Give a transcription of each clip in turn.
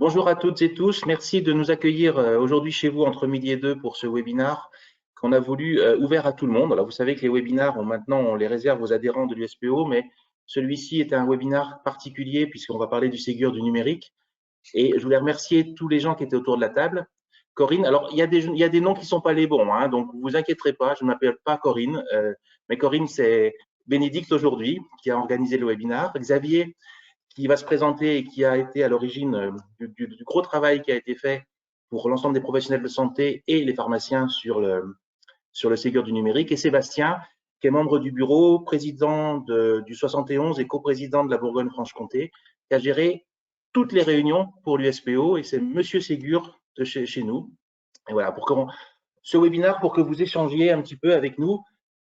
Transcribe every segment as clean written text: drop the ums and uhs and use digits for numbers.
Bonjour à toutes et tous, merci de nous accueillir aujourd'hui chez vous entre midi et deux pour ce webinar qu'on a voulu ouvert à tout le monde. Alors vous savez que les webinars, on les réserve aux adhérents de l'USPO, mais celui-ci est un webinar particulier puisqu'on va parler du Ségur du numérique. Et je voulais remercier tous les gens qui étaient autour de la table. Corinne, alors il y a des noms qui ne sont pas les bons, hein, donc vous inquiéterez pas, je ne m'appelle pas Corinne, mais Corinne c'est Bénédicte aujourd'hui qui a organisé le webinar. Xavier qui va se présenter et qui a été à l'origine du gros travail qui a été fait pour l'ensemble des professionnels de santé et les pharmaciens sur le Ségur du numérique, et Sébastien, qui est membre du bureau, président du 71 et coprésident de la Bourgogne-Franche-Comté, qui a géré toutes les réunions pour l'USPO, et c'est Monsieur Ségur de chez nous. Et voilà, ce webinaire, pour que vous échangiez un petit peu avec nous,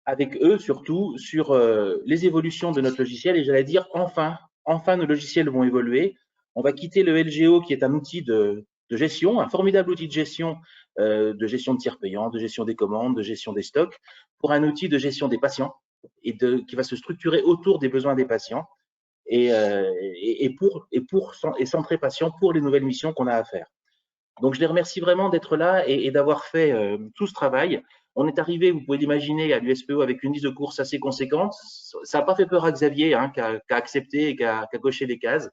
avec eux surtout, sur les évolutions de notre logiciel. Et j'allais dire, enfin, nos logiciels vont évoluer. On va quitter le LGO, qui est un outil de gestion, un formidable outil de gestion de tiers payants, de gestion des commandes, de gestion des stocks, pour un outil de gestion des patients qui va se structurer autour des besoins des patients et centrer patient pour les nouvelles missions qu'on a à faire. Donc, je les remercie vraiment d'être là et d'avoir fait tout ce travail. On est arrivé, vous pouvez l'imaginer, à l'USPO avec une liste de courses assez conséquente. Ça n'a pas fait peur à Xavier, hein, qui a accepté et qui a coché les cases.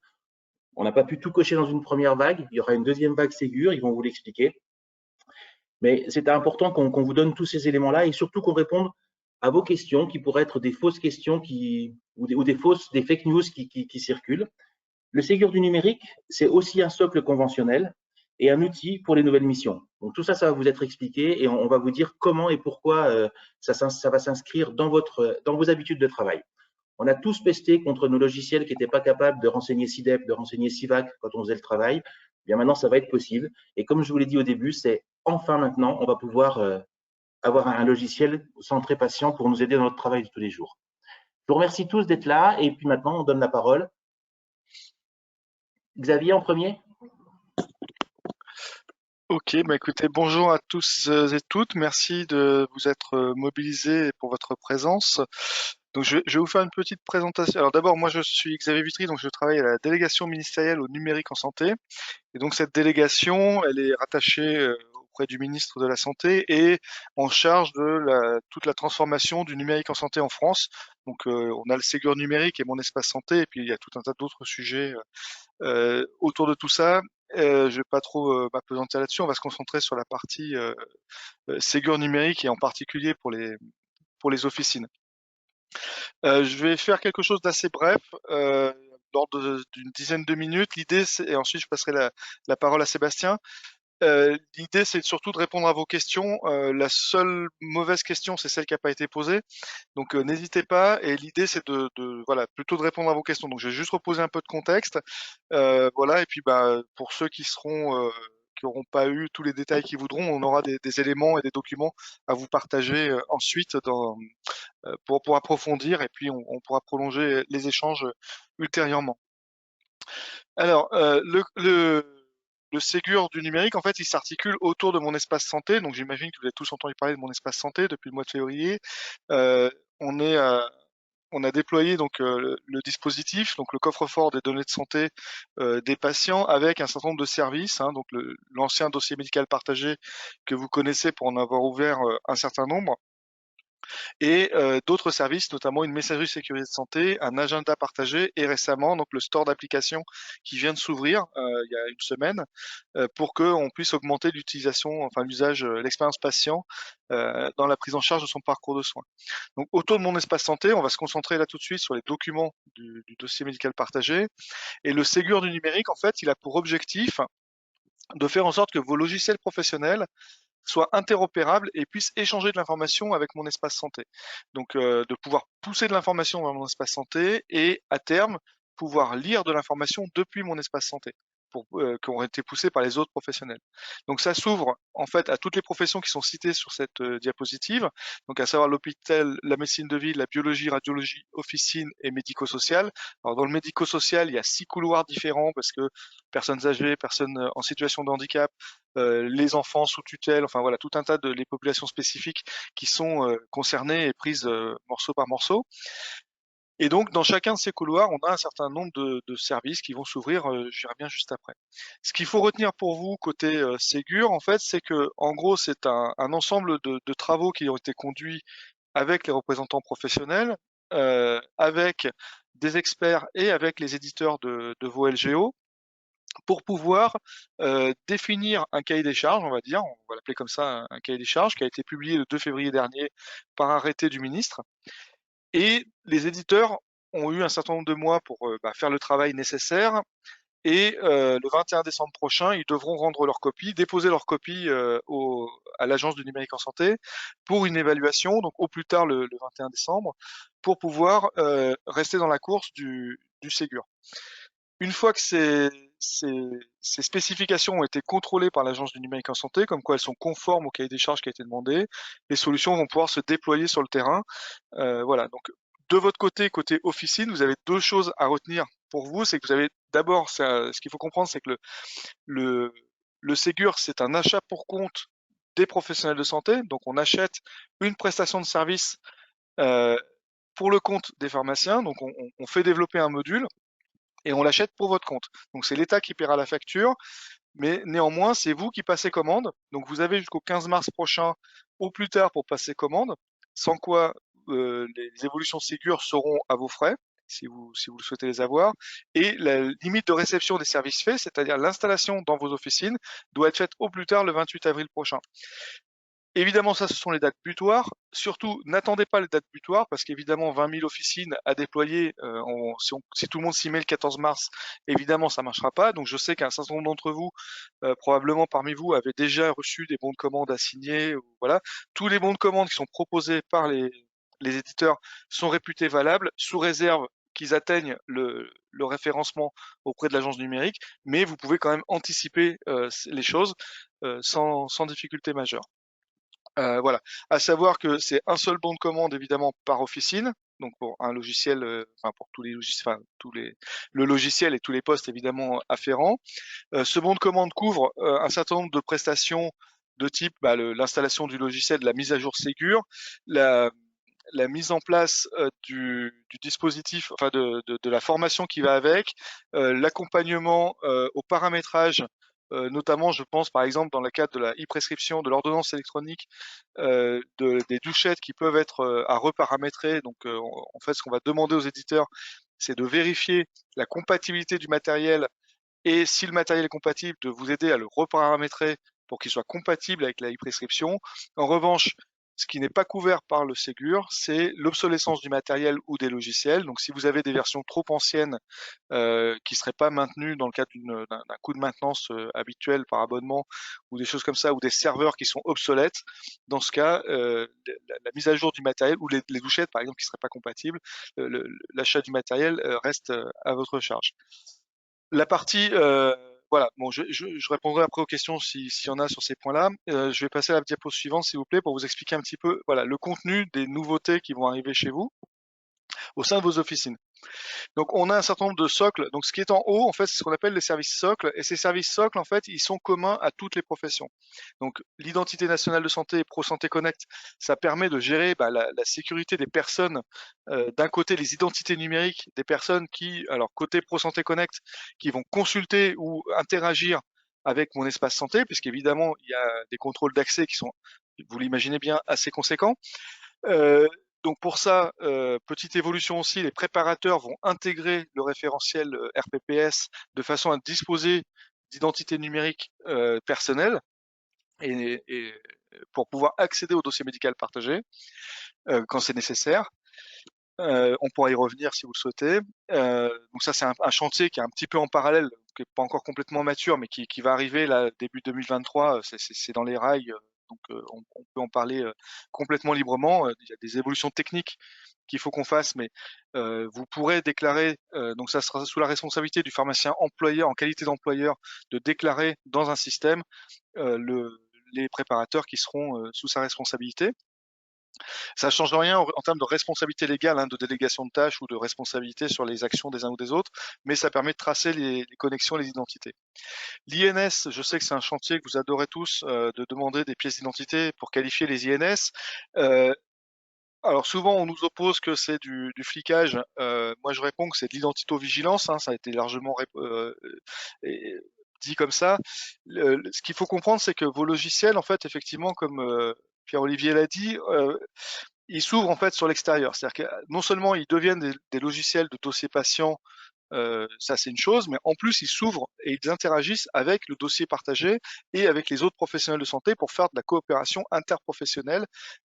On n'a pas pu tout cocher dans une première vague. Il y aura une deuxième vague Ségur, ils vont vous l'expliquer. Mais c'était important qu'on vous donne tous ces éléments-là et surtout qu'on réponde à vos questions qui pourraient être des fausses questions ou des fake news qui circulent. Le Ségur du numérique, c'est aussi un socle conventionnel et un outil pour les nouvelles missions. Donc tout ça, ça va vous être expliqué et on va vous dire comment et pourquoi ça va s'inscrire dans vos habitudes de travail. On a tous pesté contre nos logiciels qui n'étaient pas capables de renseigner SIDEP, de renseigner SIVAC quand on faisait le travail. Eh bien maintenant, ça va être possible. Et comme je vous l'ai dit au début, c'est enfin maintenant, on va pouvoir avoir un logiciel centré patient pour nous aider dans notre travail de tous les jours. Je vous remercie tous d'être là et puis maintenant, on donne la parole. Xavier en premier. Ok, bah écoutez, bonjour à tous et toutes. Merci de vous être mobilisés pour votre présence. Donc je vais vous faire une petite présentation. Alors d'abord, moi je suis Xavier Vitry, donc je travaille à la délégation ministérielle au numérique en santé. Et donc cette délégation, elle est rattachée auprès du ministre de la Santé et en charge de toute la transformation du numérique en santé en France. Donc on a le Ségur numérique et mon espace santé, et puis il y a tout un tas d'autres sujets autour de tout ça. Je vais pas trop m'appesantir là-dessus. On va se concentrer sur la partie Ségur numérique et en particulier pour les officines. Je vais faire quelque chose d'assez bref, l'ordre d'une dizaine de minutes. L'idée, et ensuite je passerai la parole à Sébastien. L'idée, c'est surtout de répondre à vos questions. La seule mauvaise question, c'est celle qui n'a pas été posée. Donc, n'hésitez pas. Et l'idée, c'est voilà, plutôt de répondre à vos questions. Donc, je vais juste reposer un peu de contexte. Voilà. Et puis, bah, pour ceux qui n'auront pas eu tous les détails qu'ils voudront, on aura des éléments et des documents à vous partager ensuite pour approfondir. Et puis, on pourra prolonger les échanges ultérieurement. Alors, le Ségur du numérique, en fait, il s'articule autour de mon espace santé. Donc, j'imagine que vous avez tous entendu parler de mon espace santé depuis le mois de février. Euh, on est, euh, on a déployé donc le dispositif, donc le coffre-fort des données de santé des patients avec un certain nombre de services. Donc, l'ancien dossier médical partagé que vous connaissez pour en avoir ouvert un certain nombre et d'autres services, notamment une messagerie sécurité de santé, un agenda partagé et récemment donc le store d'applications qui vient de s'ouvrir il y a une semaine pour qu'on puisse augmenter l'utilisation, enfin l'usage, l'expérience patient dans la prise en charge de son parcours de soins. Donc autour de mon espace santé, on va se concentrer là tout de suite sur les documents du dossier médical partagé et le Ségur du numérique en fait, il a pour objectif de faire en sorte que vos logiciels professionnels soient interopérables et puissent échanger de l'information avec mon espace santé. Donc, de pouvoir pousser de l'information vers mon espace santé et, à terme, pouvoir lire de l'information depuis mon espace santé qui ont été poussés par les autres professionnels. Donc ça s'ouvre en fait à toutes les professions qui sont citées sur cette diapositive, donc à savoir l'hôpital, la médecine de ville, la biologie, radiologie, officine et médico-social. Alors dans le médico-social, il y a 6 couloirs différents parce que personnes âgées, personnes en situation de handicap, les enfants sous tutelle, enfin voilà, tout un tas de les populations spécifiques qui sont concernées et prises morceau par morceau. Et donc, dans chacun de ces couloirs, on a un certain nombre de services qui vont s'ouvrir, j'y reviens juste après. Ce qu'il faut retenir pour vous côté Ségur, en fait, c'est que, en gros, c'est un ensemble de travaux qui ont été conduits avec les représentants professionnels, avec des experts et avec les éditeurs de vos LGO, pour pouvoir définir un cahier des charges, on va dire, on va l'appeler comme ça, un cahier des charges, qui a été publié le 2 février dernier par arrêté du ministre. Et les éditeurs ont eu un certain nombre de mois pour faire le travail nécessaire. Et le 21 décembre prochain, ils devront rendre leur copie, déposer leur copie à l'Agence du numérique en santé pour une évaluation, donc au plus tard le 21 décembre, pour pouvoir rester dans la course du Ségur. Une fois que ces spécifications ont été contrôlées par l'Agence du numérique en santé, comme quoi elles sont conformes au cahier des charges qui a été demandé, les solutions vont pouvoir se déployer sur le terrain. Voilà. Donc, de votre côté officine, vous avez deux choses à retenir pour vous. C'est que vous avez d'abord, ce qu'il faut comprendre, c'est que le, le Ségur, c'est un achat pour compte des professionnels de santé. Donc, on achète une prestation de service euh, pour le compte des pharmaciens. Donc, on fait développer un module et on l'achète pour votre compte. Donc c'est l'État qui paiera la facture, mais néanmoins c'est vous qui passez commande. Donc vous avez jusqu'au 15 mars prochain au plus tard pour passer commande, sans quoi les évolutions Ségur seront à vos frais. Si vous souhaitez les avoir. Et la limite de réception des services faits, c'est-à-dire l'installation dans vos officines, doit être faite au plus tard le 28 avril prochain. Évidemment, ça, ce sont les dates butoirs. Surtout, n'attendez pas les dates butoirs parce qu'évidemment, 20 000 officines à déployer, si tout le monde s'y met le 14 mars, évidemment, ça marchera pas. Donc, je sais qu'un certain nombre d'entre vous, probablement parmi vous, avaient déjà reçu des bons de commande à signer. Voilà. Tous les bons de commande qui sont proposés par les éditeurs sont réputés valables, sous réserve qu'ils atteignent le référencement auprès de l'agence numérique, mais vous pouvez quand même anticiper les choses sans difficulté majeure. Voilà. À savoir que c'est un seul bon de commande évidemment par officine. Donc pour un logiciel, enfin pour tous les logiciels, enfin le logiciel et tous les postes évidemment afférents. Ce bon de commande couvre un certain nombre de prestations de type l'installation du logiciel, la mise à jour Ségur, la, la mise en place du dispositif, enfin de la formation qui va avec, l'accompagnement au paramétrage, notamment je pense par exemple dans le cadre de la e-prescription, de l'ordonnance électronique, des douchettes qui peuvent être à reparamétrer. Donc en fait ce qu'on va demander aux éditeurs, c'est de vérifier la compatibilité du matériel et si le matériel est compatible, de vous aider à le reparamétrer pour qu'il soit compatible avec la e-prescription. En revanche, ce qui n'est pas couvert par le Ségur, c'est l'obsolescence du matériel ou des logiciels. Donc, si vous avez des versions trop anciennes qui ne seraient pas maintenues dans le cadre d'un coût de maintenance habituel par abonnement ou des choses comme ça, ou des serveurs qui sont obsolètes, dans ce cas, la mise à jour du matériel ou les douchettes, par exemple, qui ne seraient pas compatibles, l'achat du matériel reste à votre charge. La partie, voilà, bon, je répondrai après aux questions s'il y en a sur ces points-là. Je vais passer à la diapo suivante, s'il vous plaît, pour vous expliquer un petit peu, voilà, le contenu des nouveautés qui vont arriver chez vous au sein de vos officines. Donc, on a un certain nombre de socles. Donc, ce qui est en haut, en fait, c'est ce qu'on appelle les services socles. Et ces services socles, en fait, ils sont communs à toutes les professions. Donc, l'identité nationale de santé, ProSanté Connect, ça permet de gérer la sécurité des personnes. D'un côté, les identités numériques des personnes qui, alors côté ProSanté Connect, qui vont consulter ou interagir avec mon espace santé, puisqu'évidemment, il y a des contrôles d'accès qui sont, vous l'imaginez bien, assez conséquents. Donc pour ça, petite évolution aussi, les préparateurs vont intégrer le référentiel RPPS de façon à disposer d'identités numériques personnelles et pour pouvoir accéder au dossier médical partagé quand c'est nécessaire. On pourra y revenir si vous le souhaitez. Donc ça, c'est un chantier qui est un petit peu en parallèle, qui n'est pas encore complètement mature, mais qui va arriver là début 2023. C'est dans les rails, donc on peut en parler complètement librement. Il y a des évolutions techniques qu'il faut qu'on fasse, mais vous pourrez déclarer, donc ça sera sous la responsabilité du pharmacien employeur, en qualité d'employeur, de déclarer dans un système les préparateurs qui seront sous sa responsabilité. Ça ne change rien en termes de responsabilité légale, hein, de délégation de tâches ou de responsabilité sur les actions des uns ou des autres, mais ça permet de tracer les connexions, les identités. L'INS, je sais que c'est un chantier que vous adorez tous, de demander des pièces d'identité pour qualifier les INS. Alors souvent, on nous oppose que c'est du flicage. Moi, je réponds que c'est de l'identito-vigilance, hein, ça a été largement et- dit comme ça. Ce qu'il faut comprendre, c'est que vos logiciels, en fait, effectivement, comme Pierre-Olivier l'a dit, ils s'ouvrent en fait sur l'extérieur. C'est-à-dire que non seulement ils deviennent des logiciels de dossier patient, ça c'est une chose, mais en plus ils s'ouvrent et ils interagissent avec le dossier partagé et avec les autres professionnels de santé pour faire de la coopération interprofessionnelle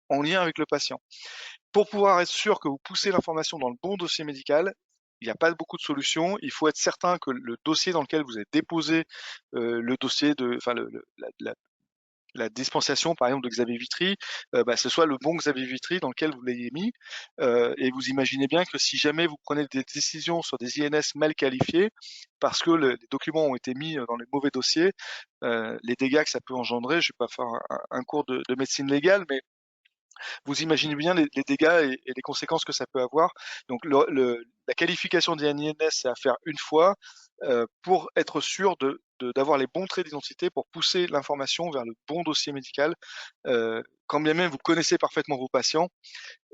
en lien avec le patient. Pour pouvoir être sûr que vous poussez l'information dans le bon dossier médical, il n'y a pas beaucoup de solutions. Il faut être certain que le dossier dans lequel vous avez déposé le dossier de, enfin la dispensation, par exemple, de Xavier Vitry, ce soit le bon Xavier Vitry dans lequel vous l'ayez mis. Et vous imaginez bien que si jamais vous prenez des décisions sur des INS mal qualifiés, parce que les documents ont été mis dans les mauvais dossiers, les dégâts que ça peut engendrer, je ne vais pas faire un cours de médecine légale, mais vous imaginez bien les dégâts et les conséquences que ça peut avoir. Donc la qualification des INS, c'est à faire une fois pour être sûr d'avoir les bons traits d'identité pour pousser l'information vers le bon dossier médical. Quand bien même vous connaissez parfaitement vos patients,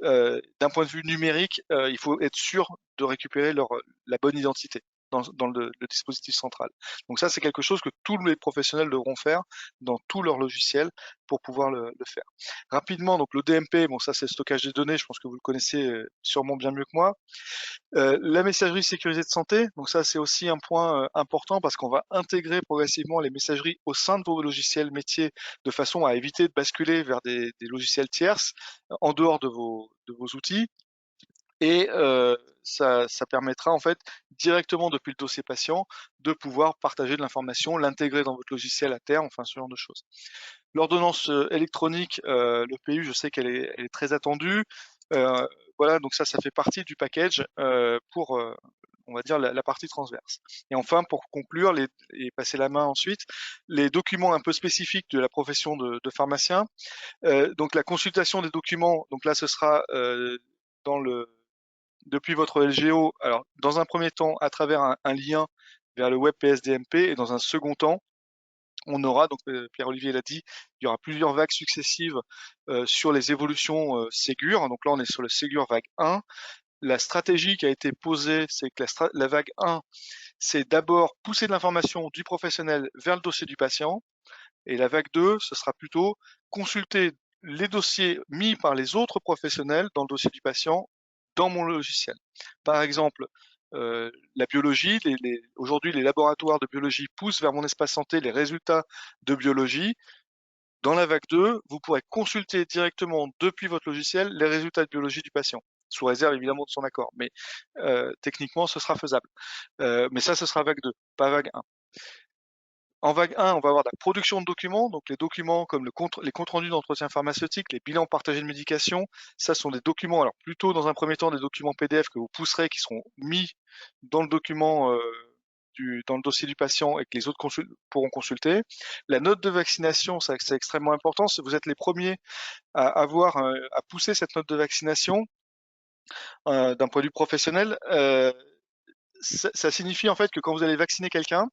d'un point de vue numérique, il faut être sûr de récupérer la bonne identité dans le dispositif central. Donc ça, c'est quelque chose que tous les professionnels devront faire dans tous leurs logiciels pour pouvoir le faire. Rapidement, donc le DMP, bon ça c'est le stockage des données, je pense que vous le connaissez sûrement bien mieux que moi. La messagerie sécurisée de santé, donc ça c'est aussi un point important parce qu'on va intégrer progressivement les messageries au sein de vos logiciels métiers de façon à éviter de basculer vers des logiciels tierces en dehors de vos outils. Et ça permettra en fait directement depuis le dossier patient de pouvoir partager de l'information, l'intégrer dans votre logiciel à terme, enfin ce genre de choses. L'ordonnance électronique, le PU, je sais elle est très attendue. Voilà, donc ça fait partie du package pour, on va dire, la partie transverse. Et enfin, pour conclure et passer la main ensuite, les documents un peu spécifiques de la profession de pharmacien. Donc la consultation des documents, donc là ce sera dans le depuis votre LGO, alors dans un premier temps à travers un lien vers le web PSDMP et dans un second temps on aura, donc Pierre-Olivier l'a dit, il y aura plusieurs vagues successives sur les évolutions Ségur. Donc là, on est sur le Ségur vague 1. La stratégie qui a été posée, c'est que la vague 1, c'est d'abord pousser de l'information du professionnel vers le dossier du patient. Et la vague 2, ce sera plutôt consulter les dossiers mis par les autres professionnels dans le dossier du patient dans mon logiciel. Par exemple, la biologie, aujourd'hui les laboratoires de biologie poussent vers mon espace santé les résultats de biologie. Dans la vague 2, vous pourrez consulter directement depuis votre logiciel les résultats de biologie du patient, sous réserve évidemment de son accord, mais techniquement ce sera faisable. Mais ça, ce sera vague 2, pas vague 1. En vague 1, on va avoir la production de documents, donc les documents comme les comptes rendus d'entretien pharmaceutique, les bilans partagés de médication, ça sont des documents, alors plutôt dans un premier temps des documents PDF que vous pousserez, qui seront mis dans le document, dans le dossier du patient et que les autres pourront consulter. La note de vaccination, c'est extrêmement important, vous êtes les premiers à pousser cette note de vaccination d'un point de vue professionnel. Ça signifie en fait que quand vous allez vacciner quelqu'un,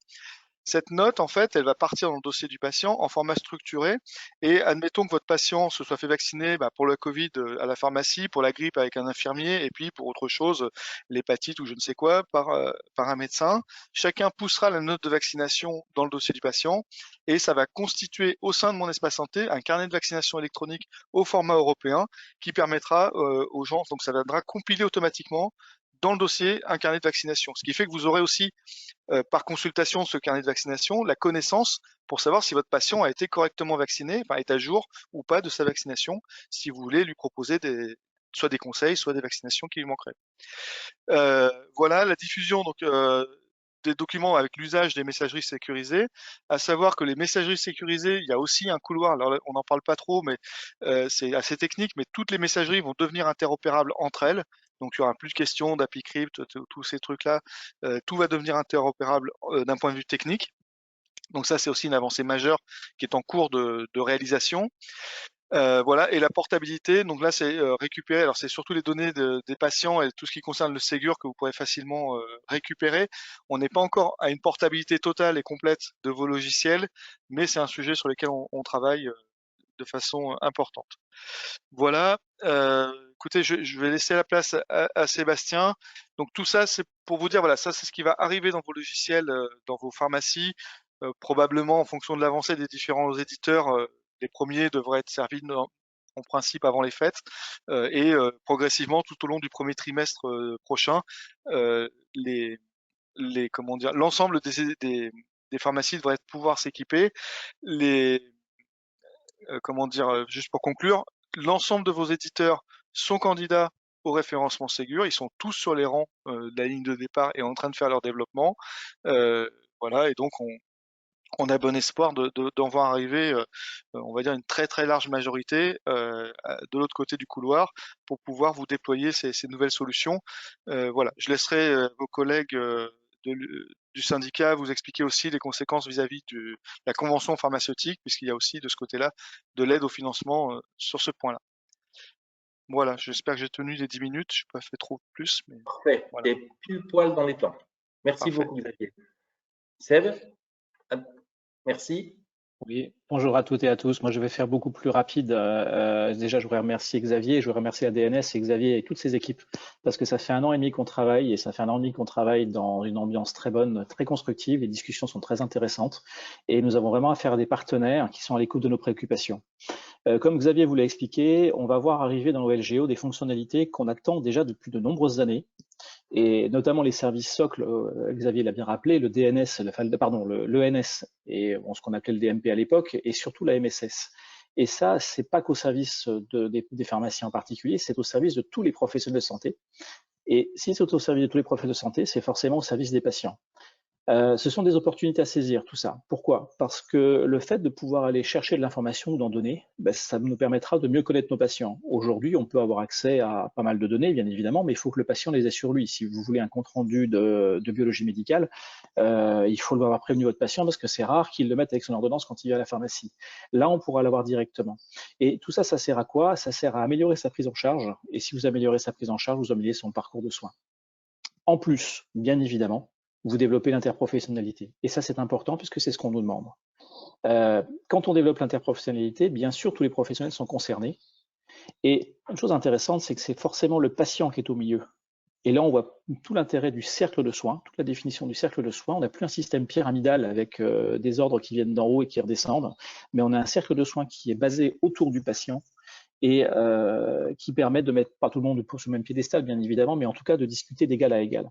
cette note, en fait, elle va partir dans le dossier du patient en format structuré. Et admettons que votre patient se soit fait vacciner pour le Covid à la pharmacie, pour la grippe avec un infirmier, et puis pour autre chose, l'hépatite ou je ne sais quoi, par un médecin. Chacun poussera la note de vaccination dans le dossier du patient et ça va constituer au sein de mon espace santé un carnet de vaccination électronique au format européen qui permettra aux gens, donc ça viendra compiler automatiquement dans le dossier un carnet de vaccination. Ce qui fait que vous aurez aussi par consultation de ce carnet de vaccination, la connaissance pour savoir si votre patient a été correctement vacciné, enfin est à jour ou pas de sa vaccination, si vous voulez lui proposer soit des conseils, soit des vaccinations qui lui manqueraient. Voilà la diffusion donc des documents avec l'usage des messageries sécurisées, à savoir que les messageries sécurisées, il y a aussi un couloir, alors on n'en parle pas trop, mais c'est assez technique, mais toutes les messageries vont devenir interopérables entre elles, donc il y aura plus de questions d'API crypt, tous ces trucs-là, tout va devenir interopérable d'un point de vue technique, donc ça c'est aussi une avancée majeure qui est en cours de réalisation. Voilà, et la portabilité, donc là c'est récupérer, alors c'est surtout les données des patients et tout ce qui concerne le Ségur que vous pourrez facilement récupérer. On n'est pas encore à une portabilité totale et complète de vos logiciels, mais c'est un sujet sur lequel on travaille de façon importante. Voilà, écoutez, je vais laisser la place à Sébastien. Donc tout ça, c'est pour vous dire, voilà, ça c'est ce qui va arriver dans vos logiciels, dans vos pharmacies. Probablement en fonction de l'avancée des différents éditeurs, les premiers devraient être servis en principe avant les fêtes, et progressivement tout au long du premier trimestre prochain, les comment dire, l'ensemble des pharmacies devraient pouvoir s'équiper. Les comment dire, juste pour conclure, l'ensemble de vos éditeurs sont candidats au référencement Ségur. Ils sont tous sur les rangs de la ligne de départ et en train de faire leur développement. Voilà, et donc on a bon espoir d'en voir arriver, on va dire, une très très large majorité de l'autre côté du couloir pour pouvoir vous déployer ces nouvelles solutions. Voilà, je laisserai vos collègues du syndicat vous expliquer aussi les conséquences vis-à-vis de la convention pharmaceutique, puisqu'il y a aussi de ce côté-là de l'aide au financement sur ce point-là. Voilà, j'espère que j'ai tenu les 10 minutes, je n'ai pas fait trop plus, mais Parfait. voilà, Et pile poil dans les temps. Merci parfait. beaucoup, Xavier. Seb, merci. Oui, bonjour à toutes et à tous. Moi, je vais faire beaucoup plus rapide. Déjà, je voudrais remercier Xavier, je voudrais remercier la DNS et Xavier et toutes ses équipes, parce que ça fait 1 an et demi qu'on travaille et ça fait 1 an et demi qu'on travaille dans une ambiance très bonne, très constructive. Les discussions sont très intéressantes et nous avons vraiment affaire à des partenaires qui sont à l'écoute de nos préoccupations. Comme Xavier vous l'a expliqué, on va voir arriver dans l'OLGO des fonctionnalités qu'on attend déjà depuis de nombreuses années, et notamment les services socles. Xavier l'a bien rappelé, le DNS, l'ENS et ce qu'on appelait le DMP à l'époque, et surtout la MSS. Et ça, c'est pas qu'au service des pharmaciens en particulier, c'est au service de tous les professionnels de santé. Et si c'est au service de tous les professionnels de santé, c'est forcément au service des patients. Ce sont des opportunités à saisir, tout ça. Pourquoi? Parce que le fait de pouvoir aller chercher de l'information ou d'en donner, ça nous permettra de mieux connaître nos patients. Aujourd'hui, on peut avoir accès à pas mal de données, bien évidemment, mais il faut que le patient les ait sur lui. Si vous voulez un compte-rendu de biologie médicale, il faut avoir prévenu votre patient parce que c'est rare qu'il le mette avec son ordonnance quand il vient à la pharmacie. Là, on pourra l'avoir directement. Et tout ça, ça sert à quoi? Ça sert à améliorer sa prise en charge. Et si vous améliorez sa prise en charge, vous améliorez son parcours de soins. En plus, bien évidemment, vous développez l'interprofessionnalité. Et ça, c'est important puisque c'est ce qu'on nous demande. Quand on développe l'interprofessionnalité, bien sûr, tous les professionnels sont concernés. Et une chose intéressante, c'est que c'est forcément le patient qui est au milieu. Et là, on voit tout l'intérêt du cercle de soins, toute la définition du cercle de soins. On n'a plus un système pyramidal avec des ordres qui viennent d'en haut et qui redescendent, mais on a un cercle de soins qui est basé autour du patient et qui permet de mettre pas tout le monde sur le même piédestal, bien évidemment, mais en tout cas de discuter d'égal à égal.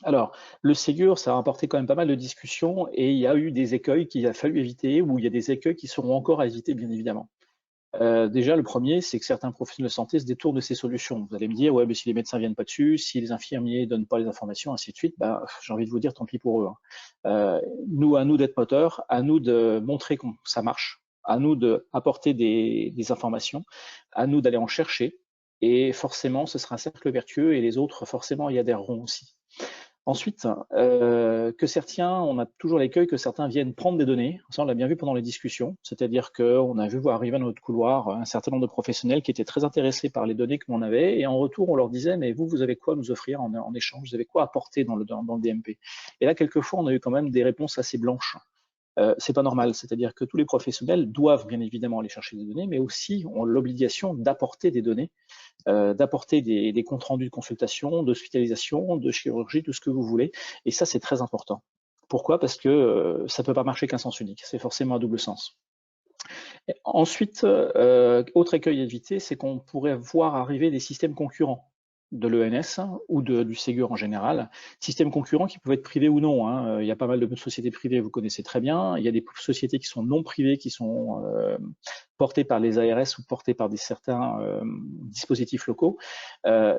Alors, le Ségur, ça a apporté quand même pas mal de discussions et il y a eu des écueils qu'il a fallu éviter, ou il y a des écueils qui seront encore à éviter, bien évidemment. Déjà, le premier, c'est que certains professionnels de santé se détournent de ces solutions. Vous allez me dire, ouais, mais si les médecins viennent pas dessus, si les infirmiers donnent pas les informations, ainsi de suite, j'ai envie de vous dire, tant pis pour eux. À nous d'être moteurs, à nous de montrer que ça marche, à nous d'apporter des informations, à nous d'aller en chercher, et forcément, ce sera un cercle vertueux et les autres, forcément, y adhéreront aussi. Ensuite, on a toujours l'écueil que certains viennent prendre des données. Ça, on l'a bien vu pendant les discussions. C'est-à-dire qu'on a vu voir arriver dans notre couloir un certain nombre de professionnels qui étaient très intéressés par les données que l'on avait. Et en retour, on leur disait, mais vous avez quoi à nous offrir en échange? Vous avez quoi apporter dans le DMP? Et là, quelquefois, on a eu quand même des réponses assez blanches. C'est pas normal, c'est-à-dire que tous les professionnels doivent bien évidemment aller chercher des données, mais aussi ont l'obligation d'apporter des données, d'apporter des comptes rendus de consultation, d'hospitalisation, de chirurgie, tout ce que vous voulez. Et ça, c'est très important. Pourquoi? Parce que ça ne peut pas marcher qu'un sens unique, c'est forcément un double sens. Et ensuite, autre écueil à éviter, c'est qu'on pourrait voir arriver des systèmes concurrents de l'ENS ou du Ségur en général, systèmes concurrents qui peuvent être privés ou non. Hein. Il y a pas mal de sociétés privées, vous connaissez très bien. Il y a des sociétés qui sont non privées, qui sont portées par les ARS ou portées par certains dispositifs locaux.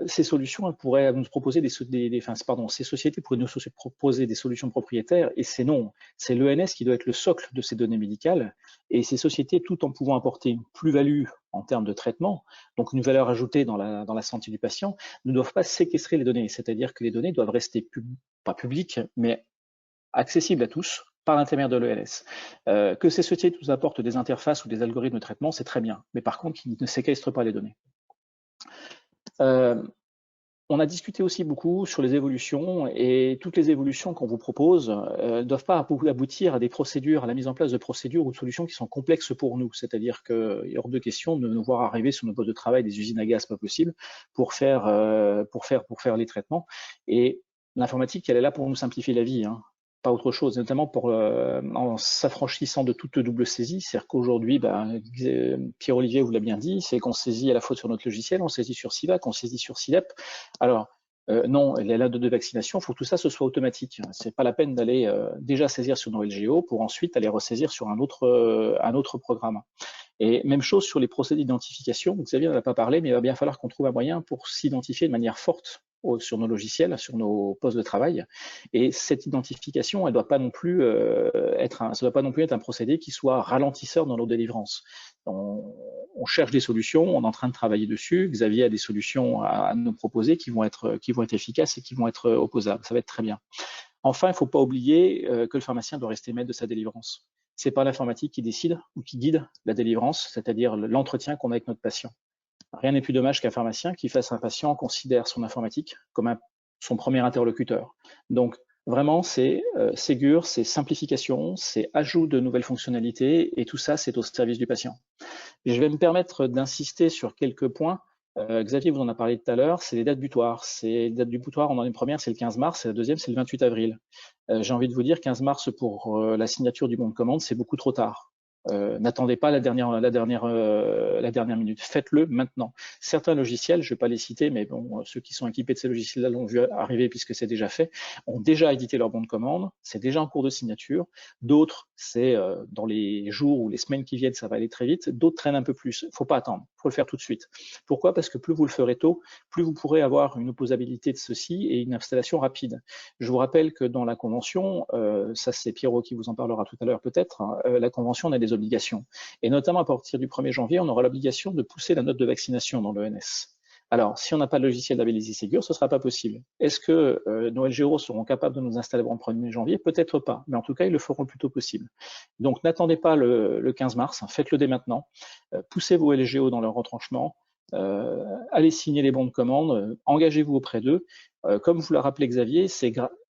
Ces solutions, elles pourraient nous proposer ces sociétés pourraient nous proposer des solutions propriétaires, et c'est non. C'est l'ENS qui doit être le socle de ces données médicales, et ces sociétés, tout en pouvant apporter une plus-value en termes de traitement, donc une valeur ajoutée dans la santé du patient, ne doivent pas séquestrer les données, c'est-à-dire que les données doivent rester pas publiques, mais accessibles à tous par l'intermédiaire de l'ENS. Que ces sociétés nous apportent des interfaces ou des algorithmes de traitement, c'est très bien, mais par contre, qu'ils ne séquestrent pas les données. On a discuté aussi beaucoup sur les évolutions et toutes les évolutions qu'on vous propose ne doivent pas aboutir à des procédures, à la mise en place de procédures ou de solutions qui sont complexes pour nous. C'est-à-dire qu'il est hors de question de nous voir arriver sur nos postes de travail des usines à gaz pas possible pour faire les traitements. Et l'informatique, elle est là pour nous simplifier la vie, hein, pas autre chose, notamment en s'affranchissant de toute double saisie. C'est-à-dire qu'aujourd'hui, Pierre-Olivier vous l'a bien dit, c'est qu'on saisit à la fois sur notre logiciel, on saisit sur CIVAC, on saisit sur CIDEP. Alors, non, les LA de vaccination, il faut que tout ça ce soit automatique. C'est pas la peine d'aller déjà saisir sur nos LGO pour ensuite aller ressaisir sur un autre programme. Et même chose sur les procédés d'identification. Xavier n'en a pas parlé, mais il va bien falloir qu'on trouve un moyen pour s'identifier de manière forte sur nos logiciels, sur nos postes de travail. Et cette identification, elle doit pas non plus ça doit pas non plus être un procédé qui soit ralentisseur dans nos délivrances. On cherche des solutions, on est en train de travailler dessus. Xavier a des solutions à nous proposer qui vont être efficaces et qui vont être opposables. Ça va être très bien. Enfin, il ne faut pas oublier que le pharmacien doit rester maître de sa délivrance. C'est pas l'informatique qui décide ou qui guide la délivrance, c'est-à-dire l'entretien qu'on a avec notre patient. Rien n'est plus dommage qu'un pharmacien qui fasse un patient considère son informatique comme son premier interlocuteur. Donc, vraiment, c'est Ségur, c'est simplification, c'est ajout de nouvelles fonctionnalités, et tout ça, c'est au service du patient. Je vais me permettre d'insister sur quelques points. Xavier vous en a parlé tout à l'heure, c'est les dates butoirs. Les dates butoirs, on en a une première, c'est le 15 mars, et la deuxième, c'est le 28 avril. J'ai envie de vous dire, 15 mars pour la signature du bon de commande, c'est beaucoup trop tard. N'attendez pas la dernière minute. Faites-le maintenant. Certains logiciels, je ne vais pas les citer, mais bon, ceux qui sont équipés de ces logiciels-là l'ont vu arriver puisque c'est déjà fait, ont déjà édité leur bon de commande. C'est déjà en cours de signature. D'autres, c'est dans les jours ou les semaines qui viennent, ça va aller très vite. D'autres traînent un peu plus. Il ne faut pas attendre. Il faut le faire tout de suite. Pourquoi? Parce que plus vous le ferez tôt, plus vous pourrez avoir une opposabilité de ceci et une installation rapide. Je vous rappelle que dans la convention, ça c'est Pierrot qui vous en parlera tout à l'heure peut-être, hein, la convention a des obligations. Et notamment à partir du 1er janvier, on aura l'obligation de pousser la note de vaccination dans l'ENS. Alors, si on n'a pas de logiciel labellisé Ségur, ce ne sera pas possible. Est-ce que nos LGO seront capables de nous installer avant le 1er janvier? Peut-être pas, mais en tout cas, ils le feront le plus tôt possible. Donc, n'attendez pas le 15 mars, hein, faites-le dès maintenant. Poussez vos LGO dans leur retranchement. Allez signer les bons de commande, engagez-vous auprès d'eux. Comme vous l'a rappelé Xavier,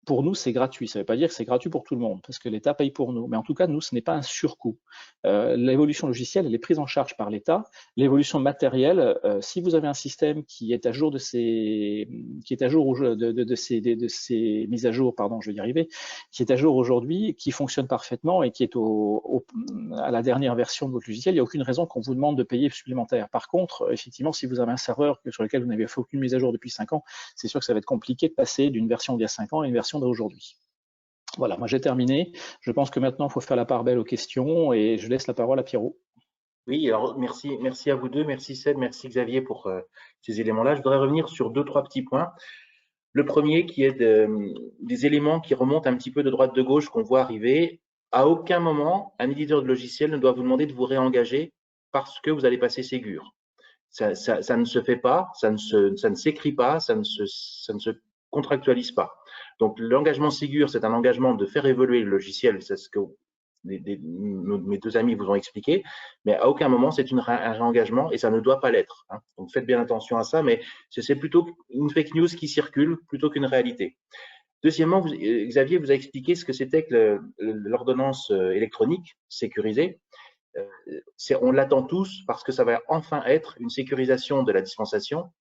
pour nous, c'est gratuit. Ça ne veut pas dire que c'est gratuit pour tout le monde, parce que l'État paye pour nous. Mais en tout cas, nous, ce n'est pas un surcoût. L'évolution logicielle, elle est prise en charge par l'État. L'évolution matérielle, si vous avez un système qui est à jour de ces mises à jour, pardon, je vais y arriver, qui est à jour aujourd'hui, qui fonctionne parfaitement et qui est à la dernière version de votre logiciel, il n'y a aucune raison qu'on vous demande de payer supplémentaire. Par contre, effectivement, si vous avez un serveur sur lequel vous n'avez fait aucune mise à jour depuis 5 ans, c'est sûr que ça va être compliqué de passer d'une version d'il y a 5 ans à une version d'aujourd'hui. Voilà, moi j'ai terminé. Je pense que maintenant, il faut faire la part belle aux questions et je laisse la parole à Pierrot. Oui, alors merci à vous deux, merci Ced, merci Xavier pour ces éléments-là. Je voudrais revenir sur 2-3 petits points. Le premier qui est des éléments qui remontent un petit peu de droite de gauche qu'on voit arriver. À aucun moment, un éditeur de logiciel ne doit vous demander de vous réengager parce que vous allez passer Ségur. Ça ne se fait pas, ça ne s'écrit pas, ça ne se contractualise pas. Donc l'engagement Ségur, c'est un engagement de faire évoluer le logiciel, c'est ce que mes deux amis vous ont expliqué, mais à aucun moment c'est un réengagement et ça ne doit pas l'être. Hein. Donc faites bien attention à ça, mais c'est plutôt une fake news qui circule plutôt qu'une réalité. Deuxièmement, Xavier vous a expliqué ce que c'était que l'ordonnance électronique sécurisée. On l'attend tous parce que ça va enfin être une sécurisation de la dispensation,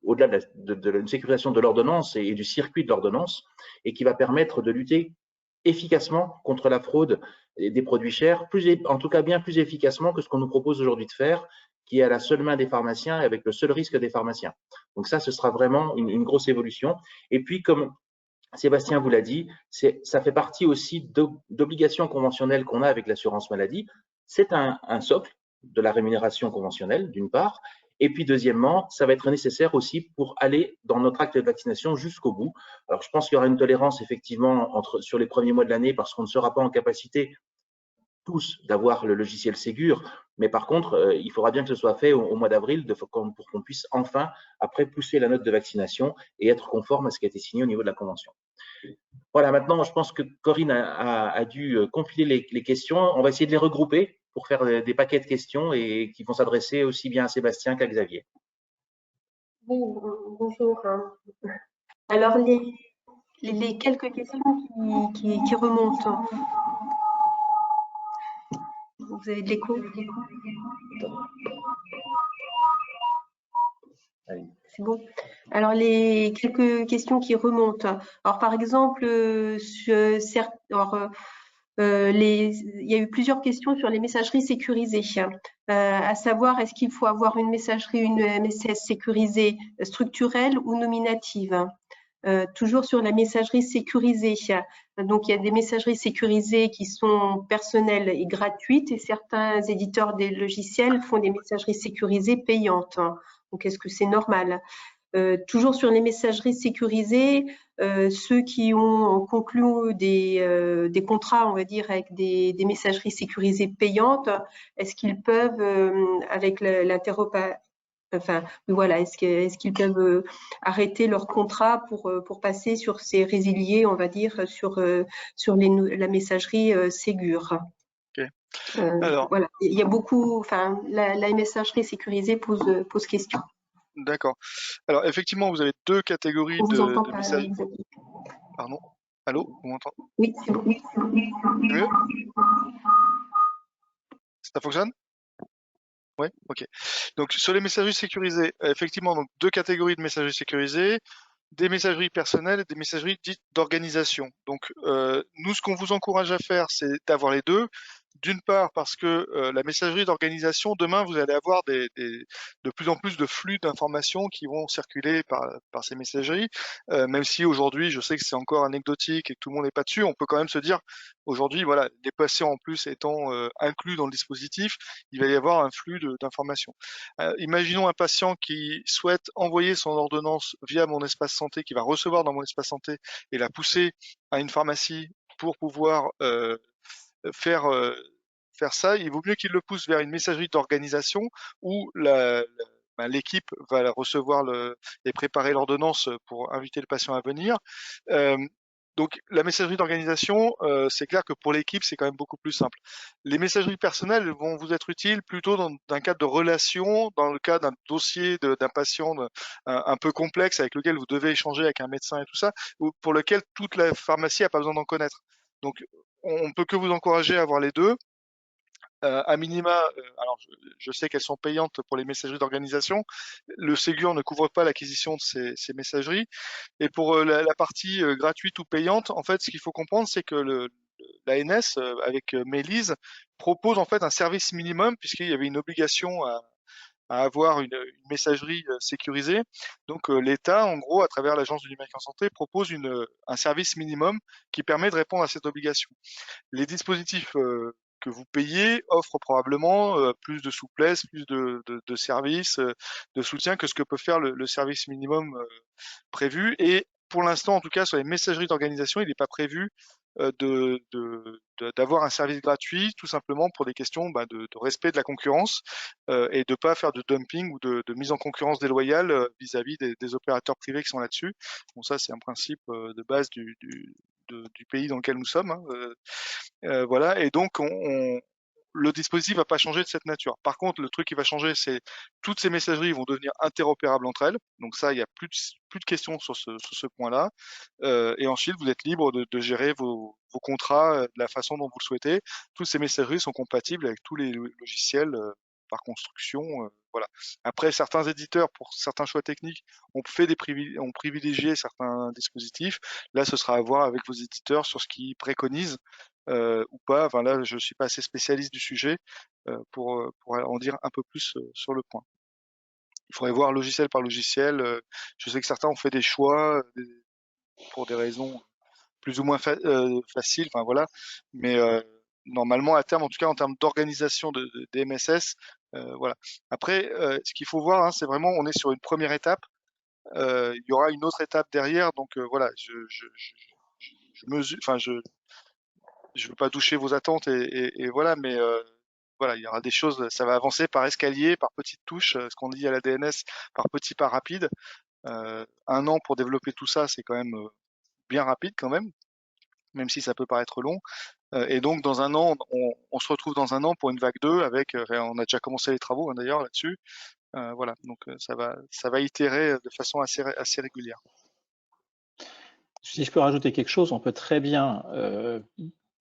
au-delà d'une sécurisation de l'ordonnance et du circuit de l'ordonnance, et qui va permettre de lutter efficacement contre la fraude des produits chers, en tout cas bien plus efficacement que ce qu'on nous propose aujourd'hui de faire, qui est à la seule main des pharmaciens et avec le seul risque des pharmaciens. Donc ça, ce sera vraiment une grosse évolution. Et puis, comme Sébastien vous l'a dit, ça fait partie aussi d'obligations conventionnelles qu'on a avec l'assurance maladie. C'est un socle de la rémunération conventionnelle, d'une part, et puis deuxièmement, ça va être nécessaire aussi pour aller dans notre acte de vaccination jusqu'au bout. Alors je pense qu'il y aura une tolérance effectivement sur les premiers mois de l'année parce qu'on ne sera pas en capacité tous d'avoir le logiciel Ségur, mais par contre, il faudra bien que ce soit fait au mois d'avril pour qu'on puisse enfin, après, pousser la note de vaccination et être conforme à ce qui a été signé au niveau de la convention. Voilà, maintenant, je pense que Corinne a dû compiler les questions. On va essayer de les regrouper pour faire des paquets de questions et qui vont s'adresser aussi bien à Sébastien qu'à Xavier. Oui, bonjour. Alors, les quelques questions qui remontent. Vous avez de l'écho? C'est bon. Alors, les quelques questions qui remontent. Alors, par exemple, il y a eu plusieurs questions sur les messageries sécurisées, à savoir est-ce qu'il faut avoir une messagerie, une MSS sécurisée structurelle ou nominative. Toujours sur la messagerie sécurisée. Donc, il y a des messageries sécurisées qui sont personnelles et gratuites, et certains éditeurs des logiciels font des messageries sécurisées payantes. Donc, est-ce que c'est normal? Toujours sur les messageries sécurisées, ceux qui ont conclu des contrats, on va dire, avec des messageries sécurisées payantes, est-ce qu'ils peuvent, avec l'interopérabilité, enfin, voilà, est-ce qu'ils peuvent arrêter leur contrat pour passer sur ces résiliés, on va dire, sur la messagerie Ségur. Ok. Alors, voilà, il y a beaucoup, enfin, la messagerie sécurisée pose question. d'accord. Alors, effectivement, vous avez deux catégories On vous entend de pas, messages. Xavier. Pardon? Allô? Vous m'entendez? Oui, c'est bon. C'est mieux? Ça fonctionne? Oui, ok. Donc sur les messageries sécurisées, effectivement, donc deux catégories de messageries sécurisées, des messageries personnelles et des messageries dites d'organisation. Donc nous, ce qu'on vous encourage à faire, c'est d'avoir les deux. D'une part, parce que la messagerie d'organisation, demain, vous allez avoir de plus en plus de flux d'informations qui vont circuler par ces messageries. Même si aujourd'hui, je sais que c'est encore anecdotique et que tout le monde n'est pas dessus, on peut quand même se dire, aujourd'hui, voilà, des patients en plus étant inclus dans le dispositif, il va y avoir un flux d'informations. Imaginons un patient qui souhaite envoyer son ordonnance via mon espace santé, qui va recevoir dans mon espace santé et la pousser à une pharmacie pour pouvoir faire faire ça. Il vaut mieux qu'il le pousse vers une messagerie d'organisation où l'équipe va recevoir et préparer l'ordonnance pour inviter le patient à venir. Donc la messagerie d'organisation, c'est clair que pour l'équipe, c'est quand même beaucoup plus simple. Les messageries personnelles vont vous être utiles plutôt dans un cadre de relation, dans le cas d'un dossier d'un patient un peu complexe avec lequel vous devez échanger avec un médecin et tout ça, ou pour lequel toute la pharmacie n'a pas besoin d'en connaître. Donc on peut que vous encourager à avoir les deux. À minima, alors je sais qu'elles sont payantes pour les messageries d'organisation. Le Ségur ne couvre pas l'acquisition de ces messageries. Et pour la partie gratuite ou payante, en fait, ce qu'il faut comprendre, c'est que l'ANS, avec Mélise, propose en fait un service minimum, puisqu'il y avait une obligation à avoir une messagerie sécurisée. Donc l'État, en gros, à travers l'Agence du numérique en santé, propose un service minimum qui permet de répondre à cette obligation. Les dispositifs que vous payez offrent probablement plus de souplesse, plus de services, de soutien que ce que peut faire le service minimum prévu. Et pour l'instant, en tout cas, sur les messageries d'organisation, il n'est pas prévu d'avoir un service gratuit, tout simplement pour des questions de respect de la concurrence et de ne pas faire de dumping ou de mise en concurrence déloyale vis-à-vis des opérateurs privés qui sont là-dessus. Bon, ça, c'est un principe de base du pays dans lequel nous sommes. Hein. Voilà, et donc le dispositif va pas changer de cette nature. Par contre, le truc qui va changer, c'est toutes ces messageries vont devenir interopérables entre elles. Donc ça, il n'y a plus de questions sur ce point-là. Et ensuite, vous êtes libre de gérer vos contrats de la façon dont vous le souhaitez. Toutes ces messageries sont compatibles avec tous les logiciels par construction. Voilà. Après, certains éditeurs, pour certains choix techniques, ont privilégié certains dispositifs. Là, ce sera à voir avec vos éditeurs sur ce qu'ils préconisent ou pas. Enfin là, je suis pas assez spécialiste du sujet pour en dire un peu plus sur le point. Il faudrait voir logiciel par logiciel. Je sais que certains ont fait des choix pour des raisons plus ou moins faciles. Enfin voilà, mais normalement à terme, en tout cas en termes d'organisation des MSS, voilà. Après, ce qu'il faut voir, hein, c'est vraiment, on est sur une première étape. Il y aura une autre étape derrière, donc voilà. Je mesure, enfin je veux pas toucher vos attentes et voilà, mais voilà, il y aura des choses, ça va avancer par escalier, par petites touches, ce qu'on dit à la DNS, par petits pas rapides. Un an pour développer tout ça, c'est quand même bien rapide quand même si ça peut paraître long. Et donc dans un an, on se retrouve dans un an pour une vague 2 avec, on a déjà commencé les travaux hein, d'ailleurs là-dessus, Voilà, donc ça va itérer de façon assez régulière. Si je peux rajouter quelque chose, on peut très bien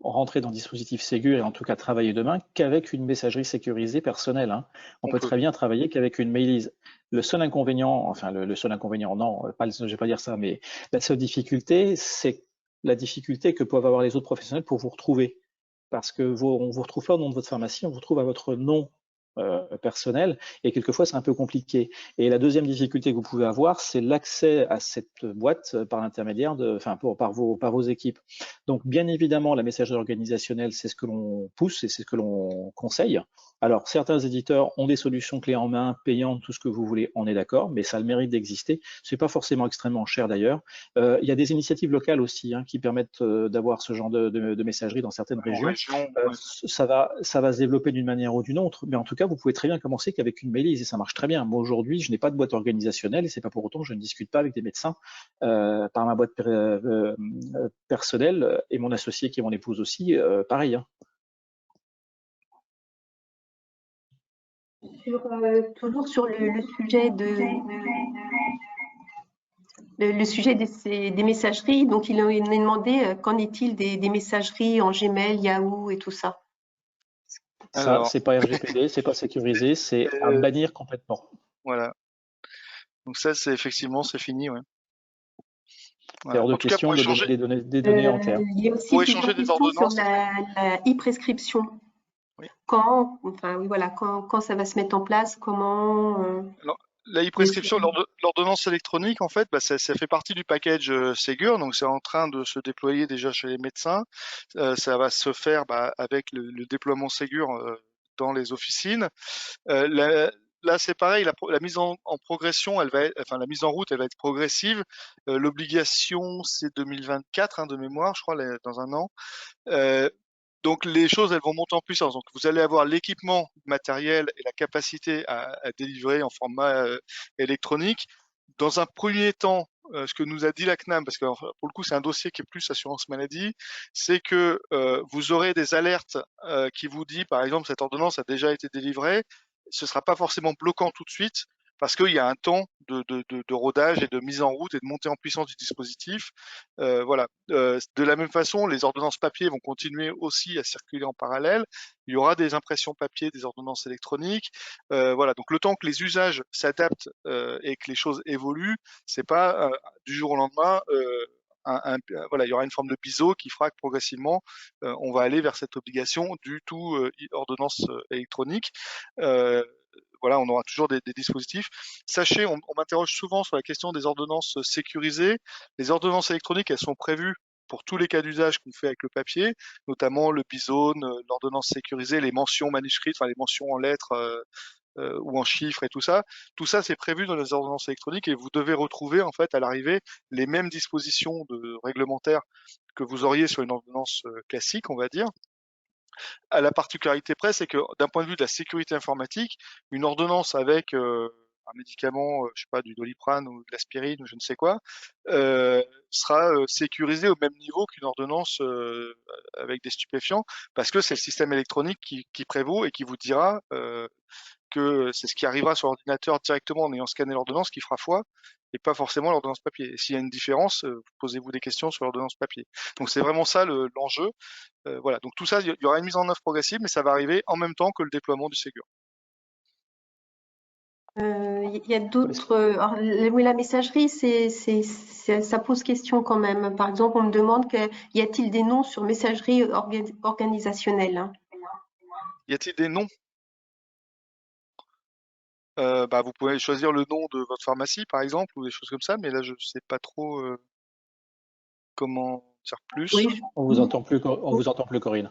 rentrer dans le dispositif Ségur et en tout cas travailler demain qu'avec une messagerie sécurisée personnelle. Hein. On peut très bien travailler qu'avec une mailise. Le seul inconvénient, enfin le seul inconvénient, non, je ne vais pas dire ça, mais la seule difficulté, c'est la difficulté que peuvent avoir les autres professionnels pour vous retrouver. Parce que on vous retrouve pas au nom de votre pharmacie, on vous retrouve à votre nom personnel et quelquefois c'est un peu compliqué. Et la deuxième difficulté que vous pouvez avoir, c'est l'accès à cette boîte par l'intermédiaire par vos équipes. Donc bien évidemment, la messagerie organisationnelle, c'est ce que l'on pousse et c'est ce que l'on conseille. Alors certains éditeurs ont des solutions clés en main, payantes, tout ce que vous voulez, on est d'accord, mais ça a le mérite d'exister. C'est pas forcément extrêmement cher d'ailleurs. Il y a des initiatives locales aussi qui permettent d'avoir ce genre de messagerie dans certaines régions. Ça va se développer d'une manière ou d'une autre, mais en tout cas, vous pouvez très bien commencer qu'avec une mailise et ça marche très bien. Moi, aujourd'hui, je n'ai pas de boîte organisationnelle et c'est pas pour autant que je ne discute pas avec des médecins par ma boîte personnelle et mon associé qui est mon épouse aussi, pareil. Hein. Toujours sur le sujet le sujet des messageries, donc il est demandé qu'en est-il des messageries en Gmail, Yahoo et tout ça. Ça, c'est pas RGPD, c'est pas sécurisé, c'est à bannir complètement. Voilà. Donc ça, c'est effectivement, c'est fini, ouais. C'est hors de question de donner des données en clair. Il y a aussi plusieurs questions sur la e-prescription. Oui. Quand ça va se mettre en place, comment Alors, la e-prescription, l'ordonnance électronique, en fait, ça fait partie du package Ségur, donc c'est en train de se déployer déjà chez les médecins. Ça va se faire avec le déploiement Ségur dans les officines. Là, c'est pareil, la mise en progression, la mise en route, elle va être progressive. L'obligation, c'est 2024 de mémoire, je crois, dans un an. Donc les choses, elles vont monter en puissance. Donc vous allez avoir l'équipement matériel et la capacité à délivrer en format électronique. Dans un premier temps, ce que nous a dit la CNAM, parce que pour le coup c'est un dossier qui est plus assurance maladie, c'est que vous aurez des alertes qui vous dit, par exemple, cette ordonnance a déjà été délivrée. Ce sera pas forcément bloquant tout de suite, parce qu'il y a un temps de rodage et de mise en route et de montée en puissance du dispositif. Voilà. De la même façon, les ordonnances papier vont continuer aussi à circuler en parallèle. Il y aura des impressions papier, des ordonnances électroniques. Voilà. Donc le temps que les usages s'adaptent et que les choses évoluent, c'est pas du jour au lendemain. Voilà, il y aura une forme de biseau qui fera que progressivement, on va aller vers cette obligation du tout ordonnance électronique. Voilà, on aura toujours des dispositifs. Sachez, on m'interroge souvent sur la question des ordonnances sécurisées. Les ordonnances électroniques, elles sont prévues pour tous les cas d'usage qu'on fait avec le papier, notamment le bisone, l'ordonnance sécurisée, les mentions manuscrites, enfin les mentions en lettres ou en chiffres et tout ça. Tout ça, c'est prévu dans les ordonnances électroniques et vous devez retrouver en fait à l'arrivée les mêmes dispositions réglementaires que vous auriez sur une ordonnance classique, on va dire. À la particularité près, c'est que d'un point de vue de la sécurité informatique, une ordonnance avec un médicament, je sais pas, du Doliprane ou de l'aspirine ou je ne sais quoi, sera sécurisée au même niveau qu'une ordonnance avec des stupéfiants, parce que c'est le système électronique qui prévaut et qui vous dira que c'est ce qui arrivera sur l'ordinateur directement en ayant scanné l'ordonnance qui fera foi et pas forcément l'ordonnance papier. Et s'il y a une différence, posez-vous des questions sur l'ordonnance papier. Donc c'est vraiment ça l'enjeu. Voilà, donc tout ça, il y aura une mise en œuvre progressive, mais ça va arriver en même temps que le déploiement du Ségur. Il y a d'autres. Oui, la messagerie, ça pose question quand même. Par exemple, on me demande y a-t-il des noms sur messagerie organisationnelle? Y a-t-il des noms? Vous pouvez choisir le nom de votre pharmacie, par exemple, ou des choses comme ça, mais là, je ne sais pas trop comment dire plus. Oui. On vous entend plus, Corinne.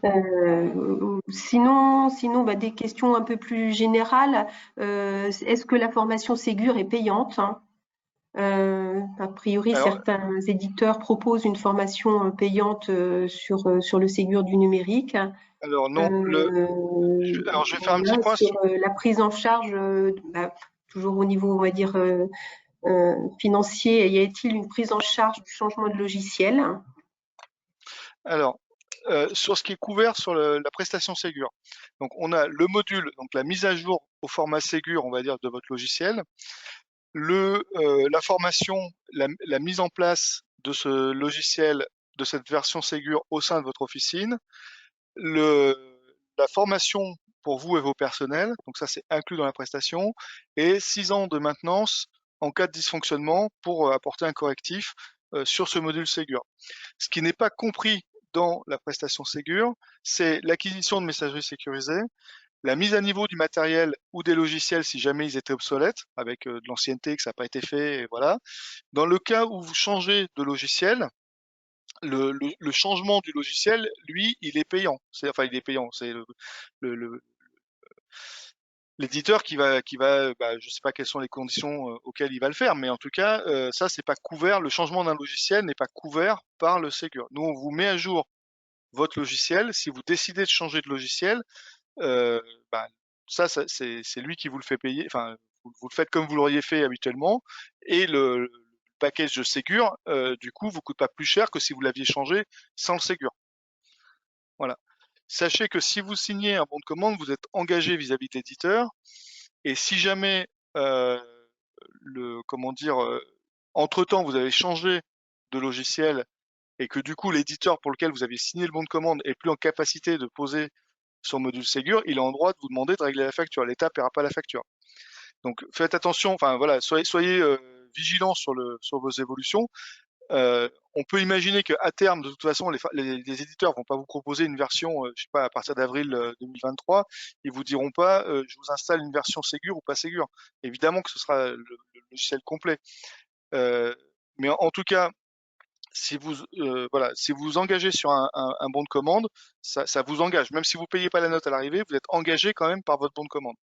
Sinon, des questions un peu plus générales. Est-ce que la formation Ségur est payante? A priori, certains éditeurs proposent une formation payante sur le Ségur du numérique. Alors non, je vais faire un petit point sur la prise en charge, toujours au niveau, on va dire, financier. Y a-t-il une prise en charge du changement de logiciel? Alors, sur ce qui est couvert sur la prestation Ségur. Donc, on a le module, donc la mise à jour au format Ségur, on va dire, de votre logiciel, la formation, la mise en place de ce logiciel, de cette version Ségur au sein de votre officine, la formation pour vous et vos personnels, donc ça c'est inclus dans la prestation, et 6 ans de maintenance en cas de dysfonctionnement pour apporter un correctif sur ce module Ségur. Ce qui n'est pas compris dans la prestation Ségur, c'est l'acquisition de messagerie sécurisée, la mise à niveau du matériel ou des logiciels si jamais ils étaient obsolètes, avec de l'ancienneté que ça n'a pas été fait, et voilà. Dans le cas où vous changez de logiciel, le changement du logiciel, lui, il est payant. Enfin, il est payant. C'est l'éditeur qui va, je sais pas quelles sont les conditions auxquelles il va le faire, mais en tout cas, ça, c'est pas couvert. Le changement d'un logiciel n'est pas couvert par le Ségur. Nous, on vous met à jour votre logiciel. Si vous décidez de changer de logiciel, euh, bah, ça, c'est lui qui vous le fait payer. Enfin, vous le faites comme vous l'auriez fait habituellement. Et le package de Ségur, du coup, vous coûte pas plus cher que si vous l'aviez changé sans le Ségur. Voilà. Sachez que si vous signez un bon de commande, vous êtes engagé vis-à-vis de l'éditeur. Et si jamais, entre-temps, vous avez changé de logiciel et que du coup, l'éditeur pour lequel vous aviez signé le bon de commande est plus en capacité de poser son module Ségur, il est en droit de vous demander de régler la facture. L'État ne paiera pas la facture. Donc faites attention, enfin voilà, soyez vigilants sur vos évolutions. On peut imaginer qu'à terme, de toute façon, les éditeurs vont pas vous proposer une version, je sais pas, à partir d'avril 2023, ils vous diront pas, je vous installe une version Ségur ou pas Ségur. Évidemment que ce sera le logiciel complet. Mais en tout cas, si vous vous engagez sur un bon de commande, ça vous engage. Même si vous payez pas la note à l'arrivée, vous êtes engagé quand même par votre bon de commande.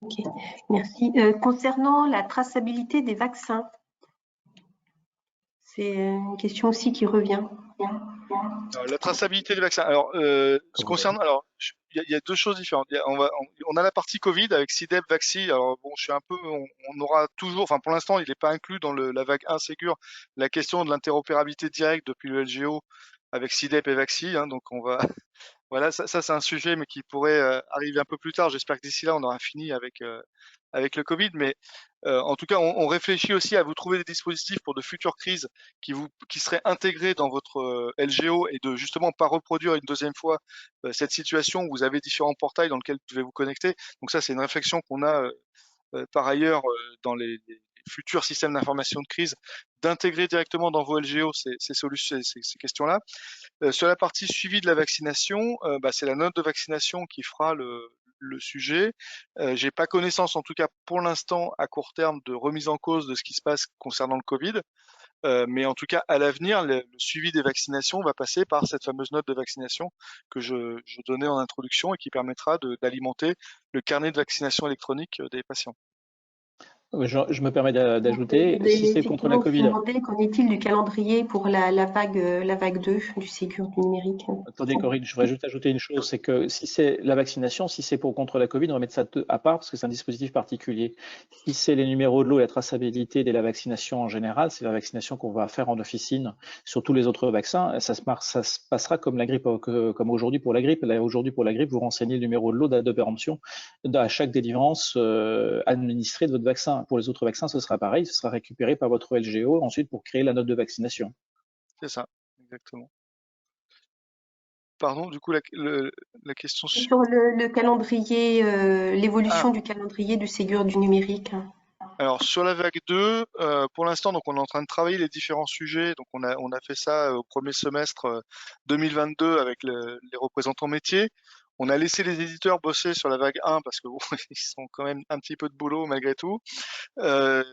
Ok, merci. Concernant la traçabilité des vaccins, c'est une question aussi qui revient. Alors, la traçabilité des vaccins. Alors, il y a deux choses différentes. On a la partie Covid avec CIDEP, Vaxi. Alors bon, on aura toujours, enfin pour l'instant, il n'est pas inclus dans la vague 1 Ségur, la question de l'interopérabilité directe depuis le LGO avec CIDEP et Vaxi. Hein, donc on va, voilà, ça c'est un sujet, mais qui pourrait arriver un peu plus tard. J'espère que d'ici là, on aura fini avec le Covid. Mais en tout cas, on réfléchit aussi à vous trouver des dispositifs pour de futures crises qui seraient intégrés dans votre LGO et de justement pas reproduire une deuxième fois cette situation où vous avez différents portails dans lesquels vous devez vous connecter. Donc ça, c'est une réflexion qu'on a par ailleurs dans les futurs systèmes d'information de crise, d'intégrer directement dans vos LGO ces questions-là. Sur la partie suivi de la vaccination, c'est la note de vaccination qui fera le sujet. J'ai pas connaissance, en tout cas pour l'instant, à court terme, de remise en cause de ce qui se passe concernant le Covid. Mais en tout cas, à l'avenir, le suivi des vaccinations va passer par cette fameuse note de vaccination que je donnais en introduction et qui permettra d'alimenter le carnet de vaccination électronique des patients. Je me permets d'ajouter, si c'est contre la Covid. Qu'en est-il du calendrier pour la vague 2 du Ségur du numérique? Attendez, Corinne, je voudrais juste ajouter une chose, c'est que si c'est la vaccination, si c'est contre la Covid, on va mettre ça à part parce que c'est un dispositif particulier. Si c'est les numéros de lot et la traçabilité de la vaccination en général, c'est la vaccination qu'on va faire en officine sur tous les autres vaccins. Ça se passera comme la grippe, comme aujourd'hui pour la grippe. Là, aujourd'hui pour la grippe, vous renseignez le numéro de lot, date de péremption à chaque délivrance administrée de votre vaccin. Pour les autres vaccins, ce sera pareil, ce sera récupéré par votre LGO ensuite pour créer la note de vaccination. C'est ça, exactement. Pardon, du coup, la question sur le calendrier, l'évolution du calendrier du Ségur du numérique. Alors sur la vague 2, pour l'instant, donc on est en train de travailler les différents sujets. Donc on a fait ça au premier semestre 2022 avec les représentants métiers. On a laissé les éditeurs bosser sur la vague 1 parce que bon, ils sont quand même un petit peu de boulot malgré tout. Là,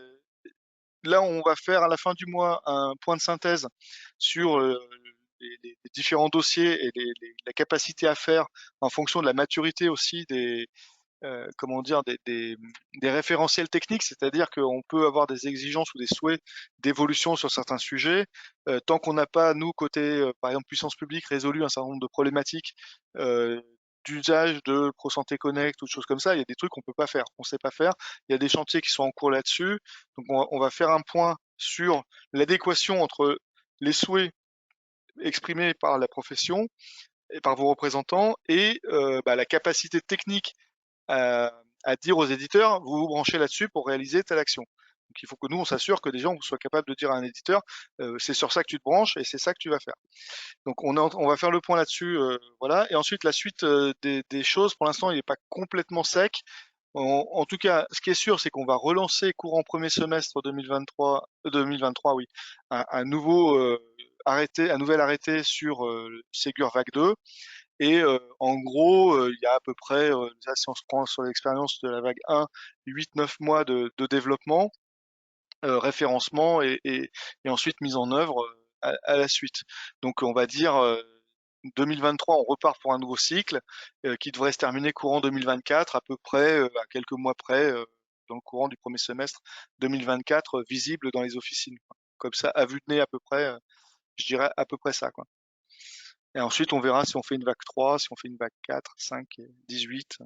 on va faire à la fin du mois un point de synthèse sur les différents dossiers et la capacité à faire en fonction de la maturité aussi des référentiels techniques, c'est-à-dire qu'on peut avoir des exigences ou des souhaits d'évolution sur certains sujets. Tant qu'on n'a pas, nous, côté, par exemple, puissance publique, résolu un certain nombre de problématiques d'usage de ProSanté Connect ou de choses comme ça, il y a des trucs qu'on peut pas faire, on sait pas faire. Il y a des chantiers qui sont en cours là-dessus. Donc on va faire un point sur l'adéquation entre les souhaits exprimée par la profession et par vos représentants et la capacité technique à dire aux éditeurs, vous vous branchez là-dessus pour réaliser telle action. Donc il faut que nous, on s'assure que déjà, on soit capable de dire à un éditeur, c'est sur ça que tu te branches et c'est ça que tu vas faire. Donc on va faire le point là-dessus, voilà. Et ensuite, la suite des choses, pour l'instant, il n'est pas complètement sec. En tout cas, ce qui est sûr, c'est qu'on va relancer courant premier semestre 2023, oui, un nouveau arrêté, un nouvel arrêté sur Ségur Vague 2. Et en gros, il y a à peu près, ça, si on se prend sur l'expérience de la vague 1, 8-9 mois de développement, référencement et ensuite mise en œuvre à la suite. Donc on va dire 2023, on repart pour un nouveau cycle qui devrait se terminer courant 2024, à peu près, à quelques mois près, dans le courant du premier semestre 2024, visible dans les officines, quoi. Comme ça, à vue de nez à peu près, je dirais à peu près ça, quoi. Et ensuite, on verra si on fait une vague 3, si on fait une vague 4, 5, 18.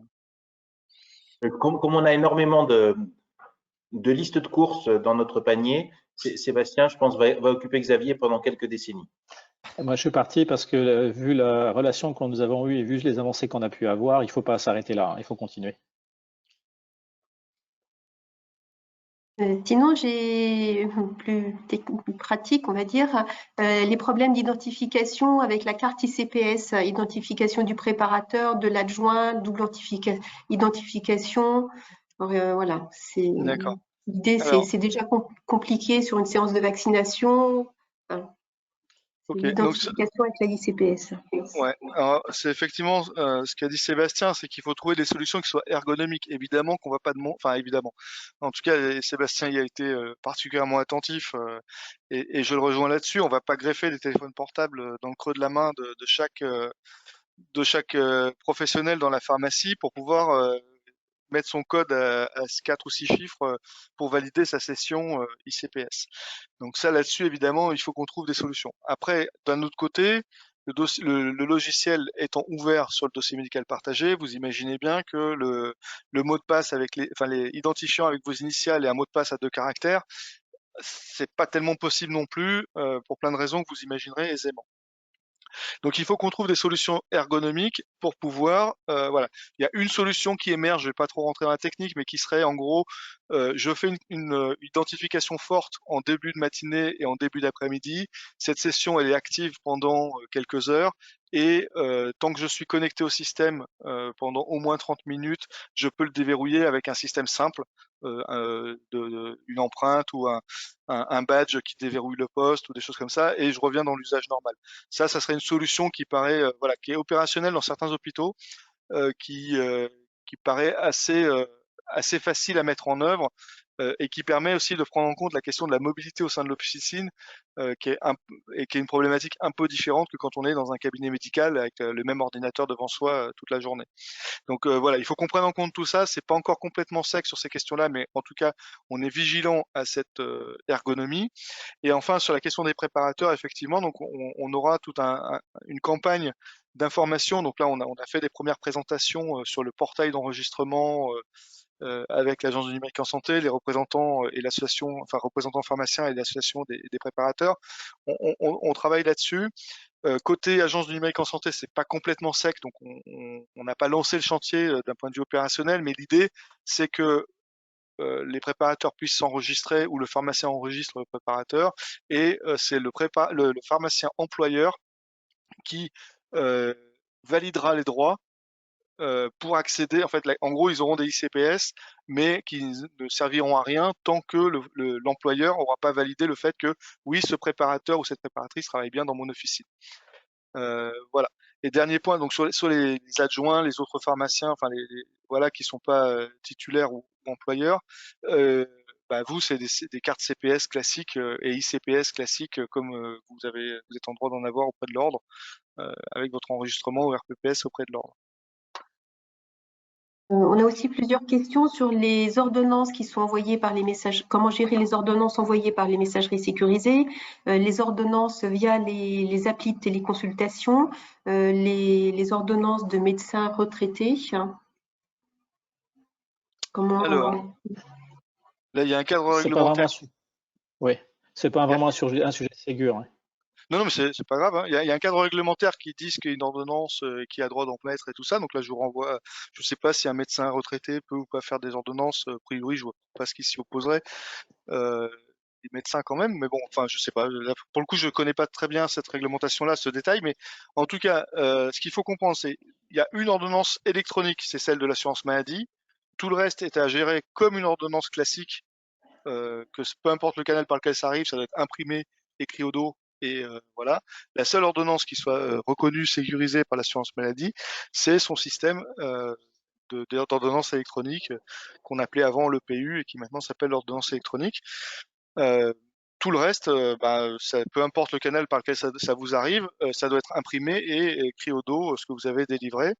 Comme on a énormément de listes de courses dans notre panier, Sébastien, je pense, va occuper Xavier pendant quelques décennies. Moi, je suis parti parce que vu la relation que nous avons eue et vu les avancées qu'on a pu avoir, il ne faut pas s'arrêter là, il faut continuer. Sinon, j'ai plus pratique, on va dire, les problèmes d'identification avec la carte ICPS, identification du préparateur, de l'adjoint, double identification. Voilà, D'accord. l'idée, Alors, c'est déjà compliqué sur une séance de vaccination. Voilà. C'est ok. Donc, l'identification avec la ICPS. ouais. Alors, c'est effectivement ce qu'a dit Sébastien, c'est qu'il faut trouver des solutions qui soient ergonomiques. Évidemment qu'on va pas enfin évidemment. En tout cas, Sébastien y a été particulièrement attentif et je le rejoins là-dessus. On va pas greffer des téléphones portables dans le creux de la main de chaque professionnel dans la pharmacie pour pouvoir mettre son code à 4 ou 6 chiffres pour valider sa session ICPS. Donc ça, là-dessus, évidemment, il faut qu'on trouve des solutions. Après, d'un autre côté, le logiciel étant ouvert sur le dossier médical partagé, vous imaginez bien que le mot de passe avec les identifiants avec vos initiales et un mot de passe à 2 caractères, c'est pas tellement possible non plus pour plein de raisons que vous imaginerez aisément. Donc il faut qu'on trouve des solutions ergonomiques pour pouvoir, voilà. Il y a une solution qui émerge, je vais pas trop rentrer dans la technique, mais qui serait en gros, je fais une identification forte en début de matinée et en début d'après-midi. Cette session, elle est active pendant quelques heures et tant que je suis connecté au système pendant au moins 30 minutes, je peux le déverrouiller avec un système simple, une empreinte ou un badge qui déverrouille le poste ou des choses comme ça, et je reviens dans l'usage normal. Ça serait une solution qui paraît, voilà, qui est opérationnelle dans certains hôpitaux, qui paraît assez facile à mettre en œuvre et qui permet aussi de prendre en compte la question de la mobilité au sein de l'officine, qui est une problématique un peu différente que quand on est dans un cabinet médical avec le même ordinateur devant soi toute la journée. Donc voilà, il faut qu'on prenne en compte tout ça. C'est pas encore complètement sec sur ces questions-là, mais en tout cas, on est vigilant à cette ergonomie. Et enfin, sur la question des préparateurs, effectivement, donc on aura toute une campagne d'information. Donc là, on a fait des premières présentations sur le portail d'enregistrement avec l'Agence du numérique en santé, les représentants et l'association, enfin représentants pharmaciens et l'association des préparateurs. On travaille là-dessus. Côté agence du numérique en santé, c'est pas complètement sec, donc on n'a pas lancé le chantier d'un point de vue opérationnel, mais l'idée, c'est que les préparateurs puissent s'enregistrer ou le pharmacien enregistre le préparateur et c'est le pharmacien employeur qui validera les droits pour accéder. En fait, en gros, ils auront des ICPS, mais qui ne serviront à rien tant que l'employeur n'aura pas validé le fait que oui, ce préparateur ou cette préparatrice travaille bien dans mon officine. Voilà. Et dernier point, donc sur les adjoints, les autres pharmaciens, enfin voilà, qui sont pas titulaires ou employeurs, vous, c'est des cartes CPS classiques et ICPS classiques comme vous êtes en droit d'en avoir auprès de l'ordre, avec votre enregistrement au RPPS auprès de l'ordre. On a aussi plusieurs questions sur les ordonnances qui sont envoyées par les messages. Comment gérer les ordonnances envoyées par les messageries sécurisées, les ordonnances via les applis de téléconsultation, les ordonnances de médecins retraités. Comment... Alors, là, il y a un cadre C'est pas réglementaire. vraiment, oui, c'est pas vraiment un sujet Ségur. Hein. Non, mais c'est pas grave, hein. Il y a un cadre réglementaire qui dit qu'il y a une ordonnance qui a droit d'en mettre et tout ça. Donc là, je vous renvoie. Je sais pas si un médecin retraité peut ou pas faire des ordonnances. A priori, je vois pas ce qui s'y opposerait. Les médecins quand même, mais bon, enfin, je sais pas. Là, pour le coup, je connais pas très bien cette réglementation-là, ce détail, mais en tout cas, ce qu'il faut comprendre, c'est il y a une ordonnance électronique, c'est celle de l'assurance maladie. Tout le reste est à gérer comme une ordonnance classique, peu importe le canal par lequel ça arrive, ça doit être imprimé, écrit au dos, et voilà. La seule ordonnance qui soit reconnue, sécurisée par l'assurance maladie, c'est son système d'ordonnance électronique qu'on appelait avant l'EPU et qui maintenant s'appelle l'ordonnance électronique. Tout le reste, peu importe le canal par lequel ça vous arrive, ça doit être imprimé et écrit au dos ce que vous avez délivré.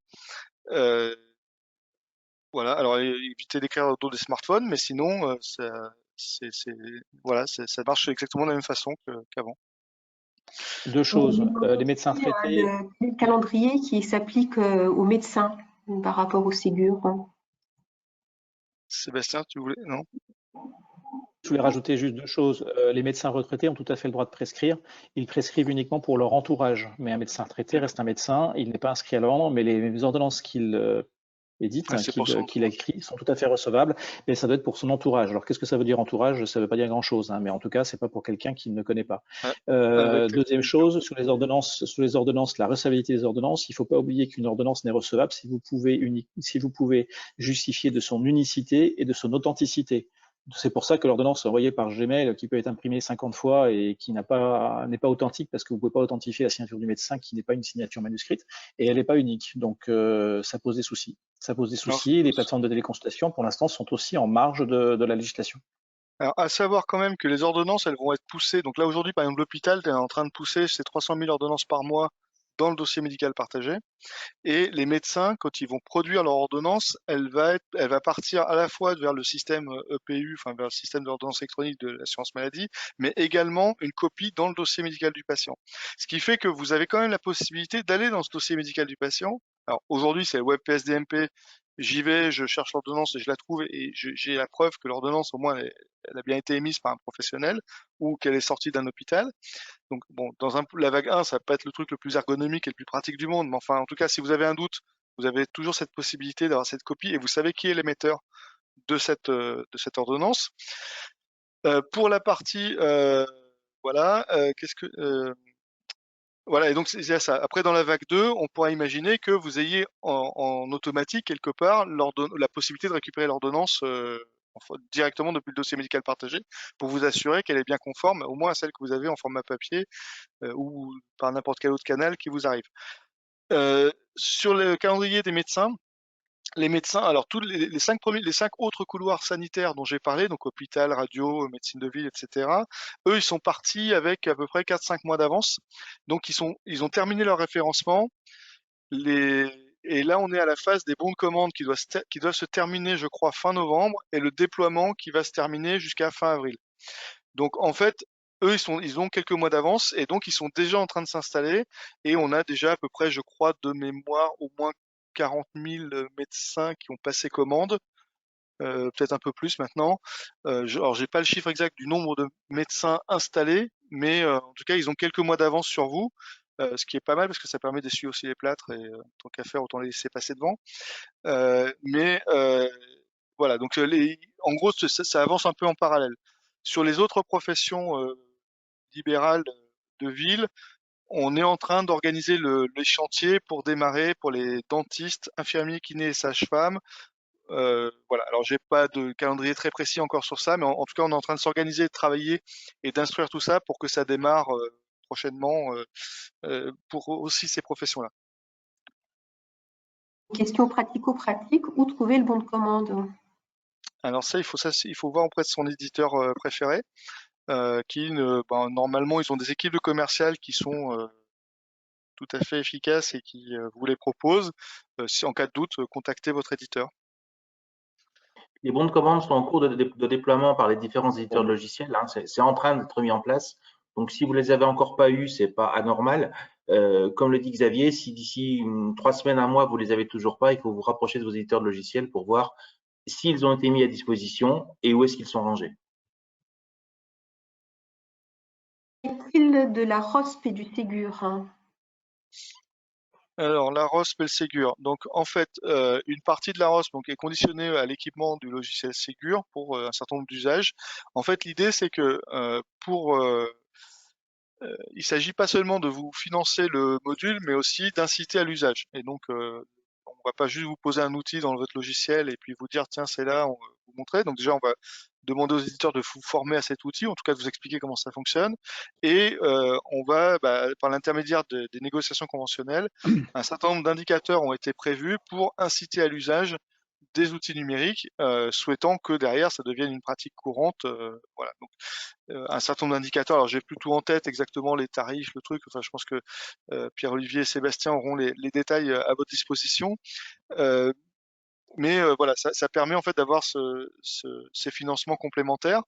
Voilà, alors évitez d'écrire au dos des smartphones, mais sinon, voilà, ça marche exactement de la même façon qu'avant. Deux choses, les médecins traités. Le calendrier qui s'applique aux médecins par rapport au Ségur. Sébastien, tu voulais? Non? Je voulais rajouter juste deux choses. Les médecins retraités ont tout à fait le droit de prescrire. Ils prescrivent uniquement pour leur entourage. Mais un médecin retraité reste un médecin. Il n'est pas inscrit à l'ordre, mais les ordonnances qu'il édite, qu'il a écrit, sont tout à fait recevables. Mais ça doit être pour son entourage. Alors, qu'est-ce que ça veut dire entourage? Ça ne veut pas dire grand-chose, hein, mais en tout cas, c'est pas pour quelqu'un qui ne connaît pas. Deuxième chose, sur les ordonnances, la recevabilité des ordonnances, il ne faut pas oublier qu'une ordonnance n'est recevable si vous pouvez justifier de son unicité et de son authenticité. C'est pour ça que l'ordonnance envoyée par Gmail, qui peut être imprimée 50 fois et qui n'est pas authentique, parce que vous ne pouvez pas authentifier la signature du médecin qui n'est pas une signature manuscrite, et elle n'est pas unique. Donc, ça pose des soucis. Ça pose des soucis. Et les plateformes de téléconsultation, pour l'instant, sont aussi en marge de la législation. Alors, à savoir quand même que les ordonnances, elles vont être poussées. Donc là, aujourd'hui, par exemple, l'hôpital est en train de pousser ces 300 000 ordonnances par mois dans le dossier médical partagé. Et les médecins, quand ils vont produire leur ordonnance, elle va partir à la fois vers le système EPU, enfin vers le système d'ordonnance électronique de l'assurance maladie, mais également une copie dans le dossier médical du patient. Ce qui fait que vous avez quand même la possibilité d'aller dans ce dossier médical du patient. Alors aujourd'hui, c'est le web PSDMP. J'y vais, je cherche l'ordonnance et je la trouve et j'ai la preuve que l'ordonnance, au moins, elle a bien été émise par un professionnel ou qu'elle est sortie d'un hôpital. Donc bon, la vague 1, ça va pas être le truc le plus ergonomique et le plus pratique du monde, mais enfin, en tout cas, si vous avez un doute, vous avez toujours cette possibilité d'avoir cette copie et vous savez qui est l'émetteur de cette ordonnance. Pour la partie, voilà, voilà, et donc c'est ça. Après, dans la vague 2, on pourra imaginer que vous ayez en automatique, quelque part, la possibilité de récupérer l'ordonnance directement depuis le dossier médical partagé pour vous assurer qu'elle est bien conforme, au moins à celle que vous avez en format papier ou par n'importe quel autre canal qui vous arrive. Sur le calendrier des médecins, les médecins, alors tous les 5 autres couloirs sanitaires dont j'ai parlé, donc hôpital, radio, médecine de ville, etc., eux, ils sont partis avec à peu près 4-5 mois d'avance. Donc, ils ont terminé leur référencement. Et là, on est à la phase des bons de commande qui doivent se terminer, je crois, fin novembre, et le déploiement qui va se terminer jusqu'à fin avril. Donc, en fait, eux, ils ont quelques mois d'avance, et donc ils sont déjà en train de s'installer, et on a déjà à peu près, je crois, de mémoire, au moins 40 000 médecins qui ont passé commande, peut-être un peu plus maintenant. Alors, j'ai pas le chiffre exact du nombre de médecins installés, mais en tout cas, ils ont quelques mois d'avance sur vous, ce qui est pas mal parce que ça permet d'essuyer aussi les plâtres et tant qu'à faire, autant les laisser passer devant. Voilà, donc en gros, ça avance un peu en parallèle. Sur les autres professions libérales de ville, on est en train d'organiser les chantiers pour démarrer pour les dentistes, infirmiers, kinés et sages-femmes. Voilà, alors j'ai pas de calendrier très précis encore sur ça, mais en tout cas, on est en train de s'organiser, de travailler et d'instruire tout ça pour que ça démarre prochainement pour aussi ces professions-là. Question pratico-pratique, où trouver le bon de commande? Alors ça, il faut voir auprès de son éditeur préféré, qui normalement, ils ont des équipes de commerciales qui sont tout à fait efficaces et qui vous les proposent. Si en cas de doute, contactez votre éditeur. Les bons de commande sont en cours de déploiement par les différents éditeurs de logiciels, hein. C'est en train d'être mis en place. Donc, si vous les avez encore pas eus, c'est pas anormal. Comme le dit Xavier, si d'ici 3 semaines, un mois, vous les avez toujours pas, il faut vous rapprocher de vos éditeurs de logiciels pour voir s'ils ont été mis à disposition et où est-ce qu'ils sont rangés. Est-il est-il de la ROSP et du Ségur? Alors, la ROSP et le Ségur. Donc, en fait, une partie de la ROSP donc, est conditionnée à l'équipement du logiciel Ségur pour un certain nombre d'usages. En fait, l'idée, c'est que il ne s'agit pas seulement de vous financer le module, mais aussi d'inciter à l'usage. Et donc, on ne va pas juste vous poser un outil dans votre logiciel et puis vous dire, tiens, c'est là, on va vous montrer. Donc déjà, on va demander aux éditeurs de vous former à cet outil, en tout cas de vous expliquer comment ça fonctionne. Et on va, par l'intermédiaire des négociations conventionnelles, un certain nombre d'indicateurs ont été prévus pour inciter à l'usage des outils numériques, souhaitant que derrière ça devienne une pratique courante. Voilà. Donc, un certain nombre d'indicateurs. Alors, j'ai plus tout en tête exactement les tarifs, le truc. Enfin, je pense que Pierre-Olivier et Sébastien auront les détails à votre disposition. Mais voilà, ça permet en fait d'avoir ces financements complémentaires,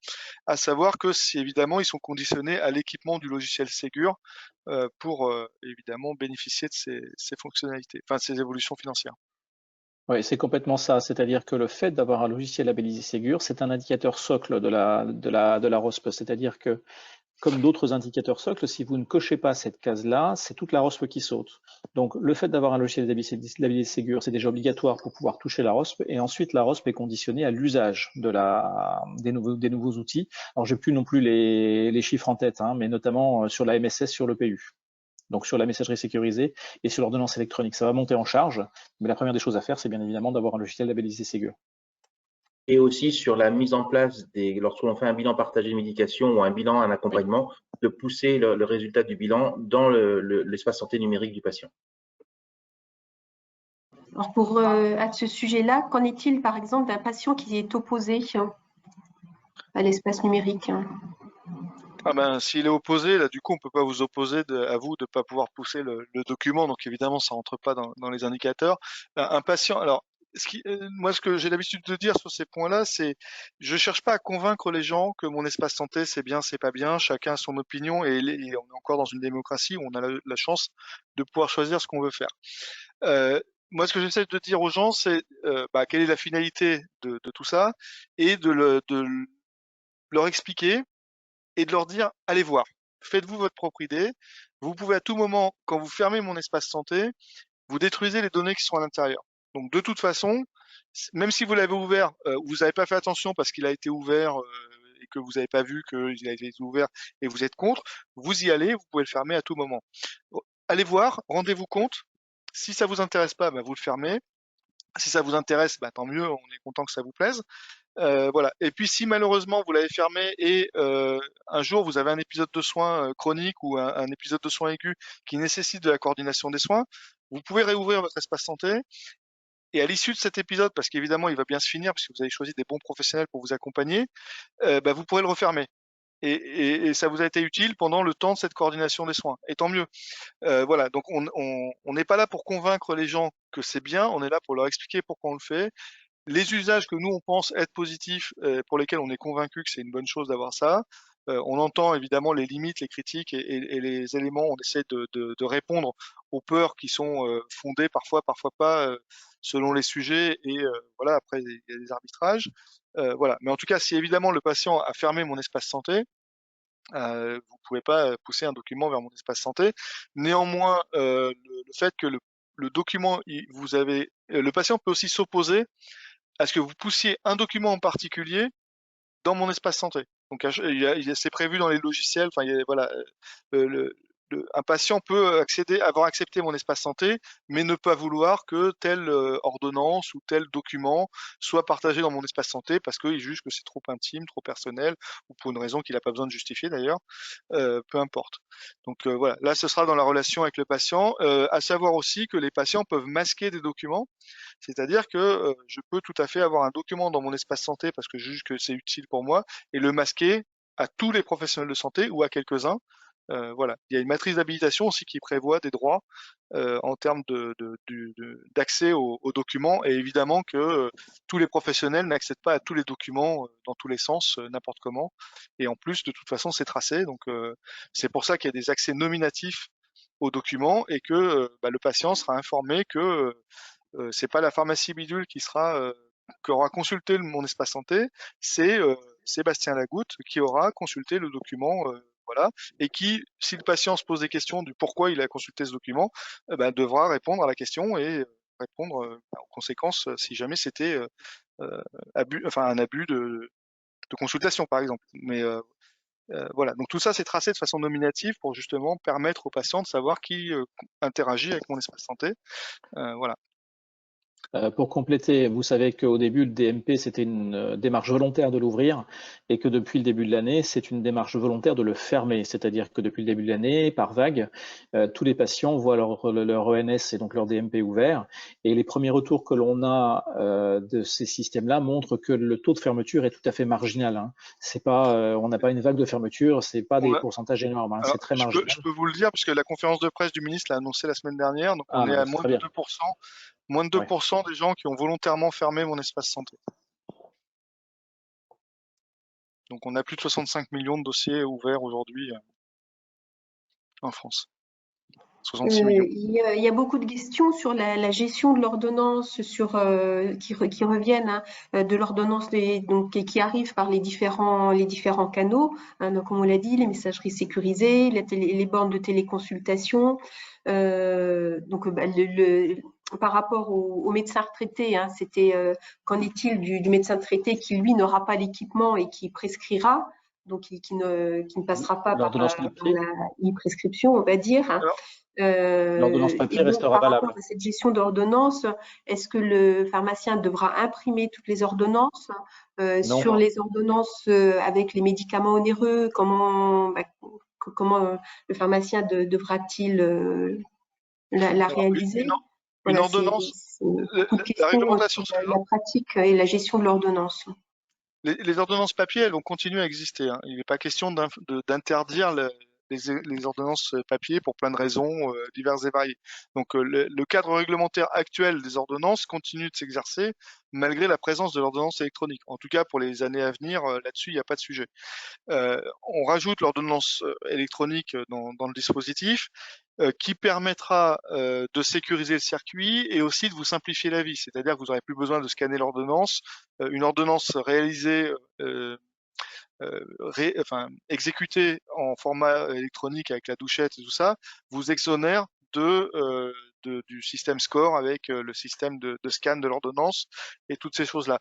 à savoir que évidemment ils sont conditionnés à l'équipement du logiciel Ségur pour évidemment bénéficier de ces fonctionnalités, enfin de ces évolutions financières. Oui, c'est complètement ça. C'est-à-dire que le fait d'avoir un logiciel labellisé Ségur, c'est un indicateur socle de la ROSP. C'est-à-dire que, comme d'autres indicateurs socles, si vous ne cochez pas cette case-là, c'est toute la ROSP qui saute. Donc, le fait d'avoir un logiciel labellisé Ségur, c'est déjà obligatoire pour pouvoir toucher la ROSP. Et ensuite, la ROSP est conditionnée à l'usage des nouveaux outils. Alors, j'ai plus non plus les chiffres en tête, hein, mais notamment sur la MSS, sur le PU. Donc sur la messagerie sécurisée et sur l'ordonnance électronique. Ça va monter en charge, mais la première des choses à faire, c'est bien évidemment d'avoir un logiciel labellisé Ségur. Et aussi sur la mise en place lorsque l'on fait un bilan partagé de médication ou un bilan, un accompagnement, de pousser le résultat du bilan dans l'espace santé numérique du patient. Alors à ce sujet-là, qu'en est-il par exemple d'un patient qui est opposé à l'espace numérique? Ah ben, s'il est opposé, là, du coup, on peut pas vous opposer à vous de pas pouvoir pousser le document. Donc, évidemment, ça rentre pas dans les indicateurs. Un patient, alors, moi, ce que j'ai l'habitude de dire sur ces points-là, c'est, je cherche pas à convaincre les gens que mon espace santé, c'est bien, c'est pas bien. Chacun a son opinion et on est encore dans une démocratie où on a la chance de pouvoir choisir ce qu'on veut faire. Moi, ce que j'essaie de dire aux gens, c'est quelle est la finalité de tout ça et de leur expliquer et de leur dire, allez voir, faites-vous votre propre idée. Vous pouvez à tout moment, quand vous fermez mon espace santé, vous détruisez les données qui sont à l'intérieur. Donc de toute façon, même si vous l'avez ouvert, vous n'avez pas fait attention parce qu'il a été ouvert et que vous n'avez pas vu qu'il a été ouvert et vous êtes contre, vous y allez, vous pouvez le fermer à tout moment. Allez voir, rendez-vous compte. Si ça vous intéresse pas, vous le fermez. Si ça vous intéresse, tant mieux, on est content que ça vous plaise. Voilà. Et puis si malheureusement vous l'avez fermé et un jour vous avez un épisode de soins chronique ou un épisode de soins aigus qui nécessite de la coordination des soins, vous pouvez réouvrir votre espace santé et à l'issue de cet épisode, parce qu'évidemment il va bien se finir parce que vous avez choisi des bons professionnels pour vous accompagner, vous pourrez le refermer. Et ça vous a été utile pendant le temps de cette coordination des soins. Et tant mieux. Voilà, donc on n'est pas là pour convaincre les gens que c'est bien, on est là pour leur expliquer pourquoi on le fait. Les usages que nous on pense être positifs, pour lesquels on est convaincu que c'est une bonne chose d'avoir ça. On entend évidemment les limites, les critiques et les éléments. On essaie de répondre aux peurs qui sont fondées parfois, parfois pas, selon les sujets. Et voilà, après il y a des arbitrages. Voilà. Mais en tout cas, si évidemment le patient a fermé mon espace santé, vous pouvez pas pousser un document vers mon espace santé. Néanmoins, le fait que le document, le patient peut aussi s'opposer à ce que vous poussiez un document en particulier dans mon espace santé. Donc, c'est prévu dans les logiciels. Enfin, voilà, un patient peut avoir accepté mon espace santé, mais ne pas vouloir que telle ordonnance ou tel document soit partagé dans mon espace santé parce qu'il juge que c'est trop intime, trop personnel, ou pour une raison qu'il n'a pas besoin de justifier d'ailleurs. Peu importe. Donc voilà, là ce sera dans la relation avec le patient. À savoir aussi que les patients peuvent masquer des documents. C'est-à-dire que je peux tout à fait avoir un document dans mon espace santé parce que je juge que c'est utile pour moi et le masquer à tous les professionnels de santé ou à quelques-uns. Voilà. Il y a une matrice d'habilitation aussi qui prévoit des droits en termes d'accès aux documents et évidemment que tous les professionnels n'accèdent pas à tous les documents dans tous les sens, n'importe comment. Et en plus, de toute façon, c'est tracé. Donc c'est pour ça qu'il y a des accès nominatifs aux documents et que le patient sera informé que c'est pas la pharmacie bidule qui aura consulté mon espace santé, c'est Sébastien Lagoutte qui aura consulté le document voilà, et qui, si le patient se pose des questions du pourquoi il a consulté ce document, devra répondre à la question et répondre aux conséquences si jamais c'était un abus de consultation, par exemple. Mais voilà, donc tout ça, c'est tracé de façon nominative pour justement permettre aux patients de savoir qui interagit avec mon espace santé. Voilà. Pour compléter, vous savez qu'au début, le DMP, c'était une démarche volontaire de l'ouvrir et que depuis le début de l'année, c'est une démarche volontaire de le fermer. C'est-à-dire que depuis le début de l'année, par vague, tous les patients voient leur ENS et donc leur DMP ouvert. Et les premiers retours que l'on a de ces systèmes-là montrent que le taux de fermeture est tout à fait marginal. Hein. C'est pas, on n'a pas une vague de fermeture, c'est pas des pourcentages énormes, hein, c'est très marginal. Je peux vous le dire, puisque la conférence de presse du ministre l'a annoncé la semaine dernière, donc on est à moins de 2%. Moins de 2% des gens qui ont volontairement fermé mon espace santé. Donc on a plus de 65 millions de dossiers ouverts aujourd'hui en France. 66 millions. Il y a beaucoup de questions sur la gestion de l'ordonnance, qui reviennent de l'ordonnance qui arrivent par les différents canaux. Donc comme on l'a dit, les messageries sécurisées, les bornes de téléconsultation. Par rapport au médecin retraité, c'était qu'en est-il du médecin traité qui lui n'aura pas l'équipement et qui prescrira, donc qui ne passera pas par la e-prescription, on va dire. L'ordonnance papier restera valable. Par rapport à cette gestion d'ordonnance, est-ce que le pharmacien devra imprimer toutes les ordonnances sur les ordonnances avec les médicaments onéreux? Comment le pharmacien devra-t-il la réaliser? Une ordonnance, la réglementation sur la pratique et la gestion de l'ordonnance. Les ordonnances papier, elles vont continuer à exister. Hein. Il n'est pas question d'interdire les ordonnances papier pour plein de raisons diverses et variées. Donc le cadre réglementaire actuel des ordonnances continue de s'exercer malgré la présence de l'ordonnance électronique. En tout cas, pour les années à venir, là-dessus, il n'y a pas de sujet. On rajoute l'ordonnance électronique dans le dispositif qui permettra de sécuriser le circuit et aussi de vous simplifier la vie. C'est-à-dire que vous n'aurez plus besoin de scanner l'ordonnance. Une ordonnance réalisée exécuté en format électronique avec la douchette et tout ça, vous exonère du système SCORE avec le système de scan de l'ordonnance et toutes ces choses-là.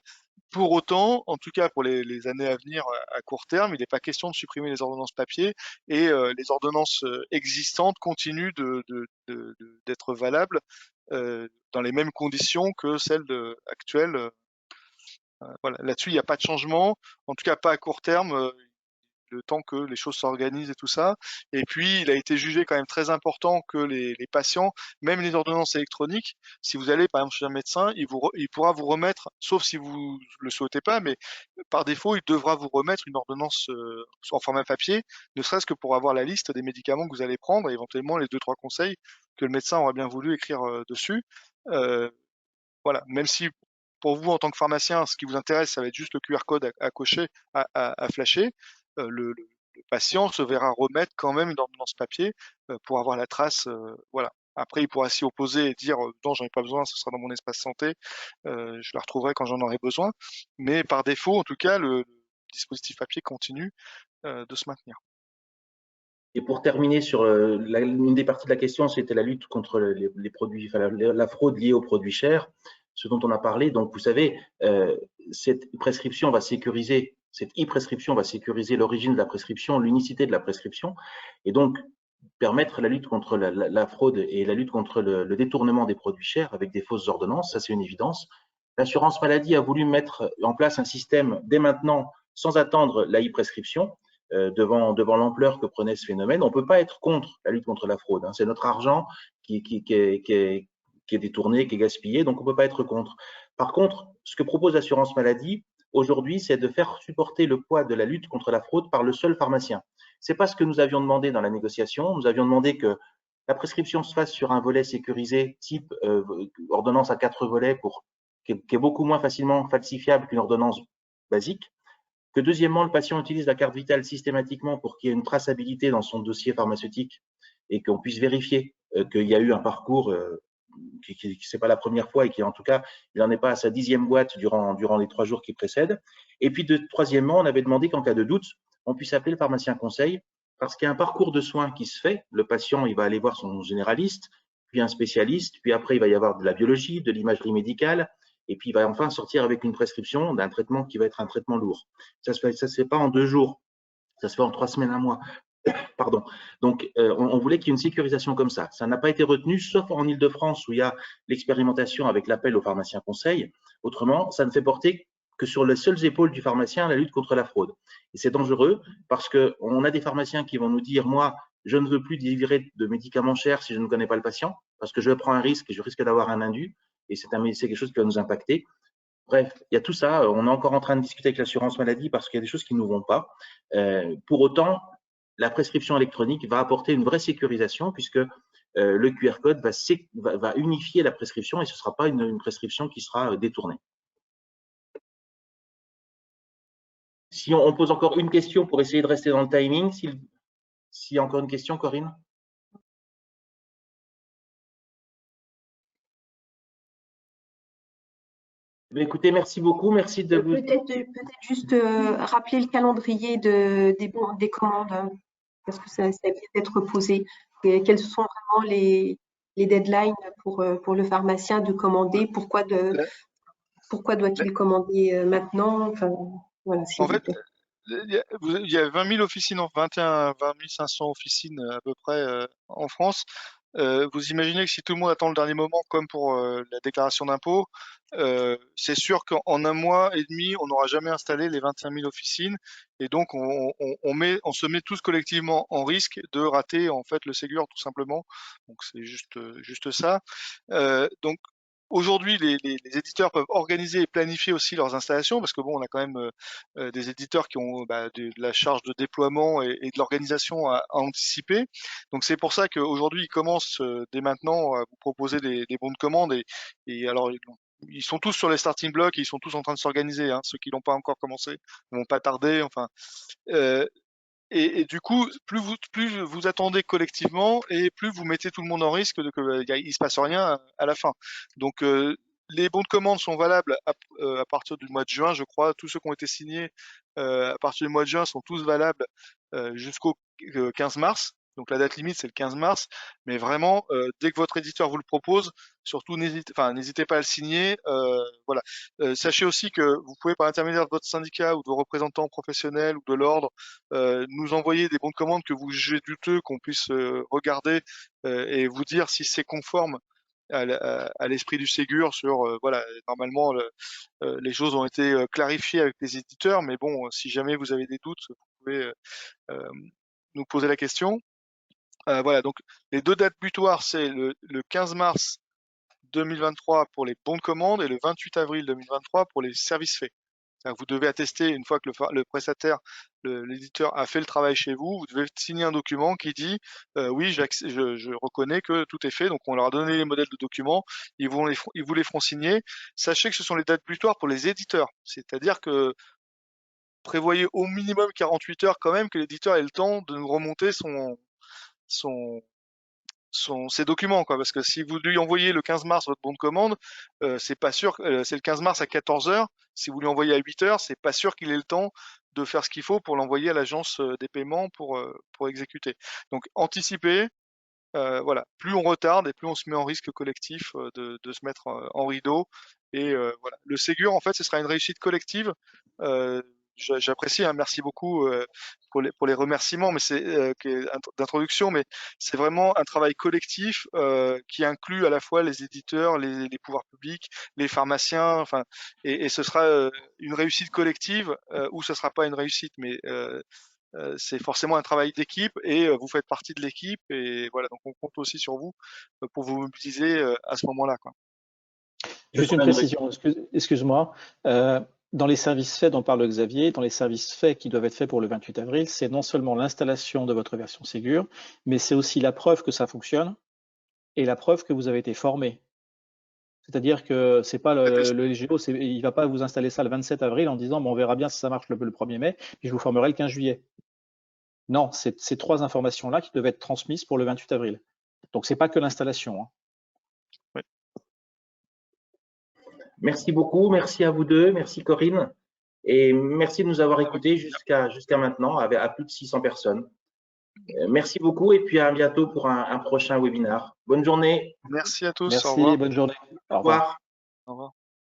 Pour autant, en tout cas pour les années à venir à court terme, il n'est pas question de supprimer les ordonnances papier et les ordonnances existantes continuent d'être valables dans les mêmes conditions que celles actuelles. Voilà. Là-dessus, il n'y a pas de changement, en tout cas pas à court terme, le temps que les choses s'organisent et tout ça. Et puis, il a été jugé quand même très important que les patients, même les ordonnances électroniques, si vous allez par exemple chez un médecin, il pourra vous remettre, sauf si vous le souhaitez pas, mais par défaut, il devra vous remettre une ordonnance en format papier, ne serait-ce que pour avoir la liste des médicaments que vous allez prendre et éventuellement les 2-3 conseils que le médecin aura bien voulu écrire dessus. Voilà, même si pour vous, en tant que pharmacien, ce qui vous intéresse, ça va être juste le QR code à cocher, à flasher, le patient se verra remettre quand même une ordonnance papier pour avoir la trace. Voilà. Après, il pourra s'y opposer et dire non, j'en ai pas besoin, ce sera dans mon espace santé, je la retrouverai quand j'en aurai besoin. Mais par défaut, en tout cas, le dispositif papier continue de se maintenir. Et pour terminer sur une des parties de la question, c'était la lutte contre les produits, enfin, la fraude liée aux produits chers, ce dont on a parlé. Donc, vous savez, cette prescription va sécuriser, cette e-prescription va sécuriser l'origine de la prescription, l'unicité de la prescription, et donc permettre la lutte contre la fraude et la lutte contre le détournement des produits chers avec des fausses ordonnances. Ça, c'est une évidence. L'assurance maladie a voulu mettre en place un système dès maintenant, sans attendre la e-prescription. Devant l'ampleur que prenait ce phénomène. On ne peut pas être contre la lutte contre la fraude. Hein. C'est notre argent qui est détourné, qui est gaspillé, donc on ne peut pas être contre. Par contre, ce que propose l'assurance maladie aujourd'hui, c'est de faire supporter le poids de la lutte contre la fraude par le seul pharmacien. Ce n'est pas ce que nous avions demandé dans la négociation. Nous avions demandé que la prescription se fasse sur un volet sécurisé, type ordonnance à 4 volets, qui est beaucoup moins facilement falsifiable qu'une ordonnance basique. Que deuxièmement, le patient utilise la carte vitale systématiquement pour qu'il y ait une traçabilité dans son dossier pharmaceutique et qu'on puisse vérifier qu'il y a eu un parcours qui c'est pas la première fois et qui en tout cas, il n'en est pas à sa 10e boîte durant les 3 jours qui précèdent. Et puis troisièmement, on avait demandé qu'en cas de doute, on puisse appeler le pharmacien conseil parce qu'il y a un parcours de soins qui se fait. Le patient, il va aller voir son généraliste, puis un spécialiste, puis après, il va y avoir de la biologie, de l'imagerie médicale, et puis il va enfin sortir avec une prescription d'un traitement qui va être un traitement lourd. Ça se fait pas en 2 jours, ça se fait en 3 semaines, un mois. Pardon. Donc, on voulait qu'il y ait une sécurisation comme ça. Ça n'a pas été retenu, sauf en Ile-de-France où il y a l'expérimentation avec l'appel au pharmacien conseil. Autrement, ça ne fait porter que sur les seules épaules du pharmacien la lutte contre la fraude. Et c'est dangereux parce qu'on a des pharmaciens qui vont nous dire, moi, je ne veux plus délivrer de médicaments chers si je ne connais pas le patient, parce que je prends un risque et je risque d'avoir un indu, et c'est quelque chose qui va nous impacter. Bref, il y a tout ça. On est encore en train de discuter avec l'assurance maladie parce qu'il y a des choses qui ne nous vont pas. Pour autant, la prescription électronique va apporter une vraie sécurisation puisque le QR code va unifier la prescription et ce ne sera pas une prescription qui sera détournée. Si on pose encore une question pour essayer de rester dans le timing, s'il y a encore une question, Corinne? Écoutez, merci beaucoup. Merci de vous. Peut-être juste rappeler le calendrier des commandes, parce que ça vient d'être posé. Et quels sont vraiment les deadlines pour le pharmacien de commander? Pourquoi doit-il commander maintenant? Enfin, voilà, En fait, il y a 20 000 officines, 20 500 officines à peu près en France. Vous imaginez que si tout le monde attend le dernier moment, comme pour la déclaration d'impôt, c'est sûr qu'en un mois et demi, on n'aura jamais installé les 25 000 officines, et donc on se met tous collectivement en risque de rater en fait le Ségur tout simplement. Donc c'est juste ça. Donc aujourd'hui, les éditeurs peuvent organiser et planifier aussi leurs installations, parce que bon, on a quand même des éditeurs qui ont de la charge de déploiement et de l'organisation à anticiper. Donc c'est pour ça qu'aujourd'hui, ils commencent dès maintenant à vous proposer des bons de commande, et alors ils sont tous sur les starting blocks, et ils sont tous en train de s'organiser. Hein. Ceux qui l'ont pas encore commencé vont pas tarder. Enfin, et du coup, plus vous attendez collectivement, et plus vous mettez tout le monde en risque de il se passe rien à la fin. Donc les bons de commande sont valables à partir du mois de juin, je crois. Tous ceux qui ont été signés à partir du mois de juin sont tous valables jusqu'au 15 mars. Donc la date limite, c'est le 15 mars. Mais vraiment, dès que votre éditeur vous le propose, surtout n'hésitez pas à le signer. Voilà. Sachez aussi que vous pouvez, par l'intermédiaire de votre syndicat ou de vos représentants professionnels ou de l'ordre, nous envoyer des bons de commande que vous jugez douteux, qu'on puisse regarder et vous dire si c'est conforme à l'esprit du Ségur sur voilà, normalement les choses ont été clarifiées avec les éditeurs, mais bon, si jamais vous avez des doutes, vous pouvez nous poser la question. Voilà, donc les deux dates butoirs, c'est le 15 mars 2023 pour les bons de commande et le 28 avril 2023 pour les services faits. Vous devez attester, une fois que le prestataire, l'éditeur a fait le travail chez vous, vous devez signer un document qui dit oui, je reconnais que tout est fait. Donc on leur a donné les modèles de documents, ils vous les feront signer. Sachez que ce sont les dates butoirs pour les éditeurs, c'est-à-dire que prévoyez au minimum 48 heures quand même que l'éditeur ait le temps de nous remonter ses documents, quoi, parce que si vous lui envoyez le 15 mars votre bon de commande, c'est pas sûr, c'est le 15 mars à 14 heures. Si vous lui envoyez à 8 heures, c'est pas sûr qu'il ait le temps de faire ce qu'il faut pour l'envoyer à l'agence des paiements pour exécuter. Donc anticipez, voilà, plus on retarde et plus on se met en risque collectif de se mettre en rideau. Et voilà, le Ségur, en fait, ce sera une réussite collective. J'apprécie, hein, merci beaucoup pour les remerciements, mais d'introduction, mais c'est vraiment un travail collectif qui inclut à la fois les éditeurs, les pouvoirs publics, les pharmaciens, enfin, et ce sera une réussite collective ou ce sera pas une réussite, mais c'est forcément un travail d'équipe, et vous faites partie de l'équipe, et voilà, donc on compte aussi sur vous pour vous mobiliser à ce moment-là, quoi. Juste une précision, excuse-moi. Dans les services faits dont parle Xavier, dans les services faits qui doivent être faits pour le 28 avril, c'est non seulement l'installation de votre version Ségur, mais c'est aussi la preuve que ça fonctionne et la preuve que vous avez été formé. C'est-à-dire que c'est pas le LGO, il va pas vous installer ça le 27 avril en disant bon, on verra bien si ça marche le 1er mai, puis je vous formerai le 15 juillet. Non, c'est ces 3 informations-là qui doivent être transmises pour le 28 avril. Donc c'est pas que l'installation. Hein. Oui. Merci beaucoup, merci à vous deux, merci Corinne, et merci de nous avoir écoutés jusqu'à maintenant à plus de 600 personnes. Merci beaucoup et puis à bientôt pour un prochain webinaire. Bonne journée. Merci à tous. Merci, Au revoir. bonne journée. Au revoir. Au revoir.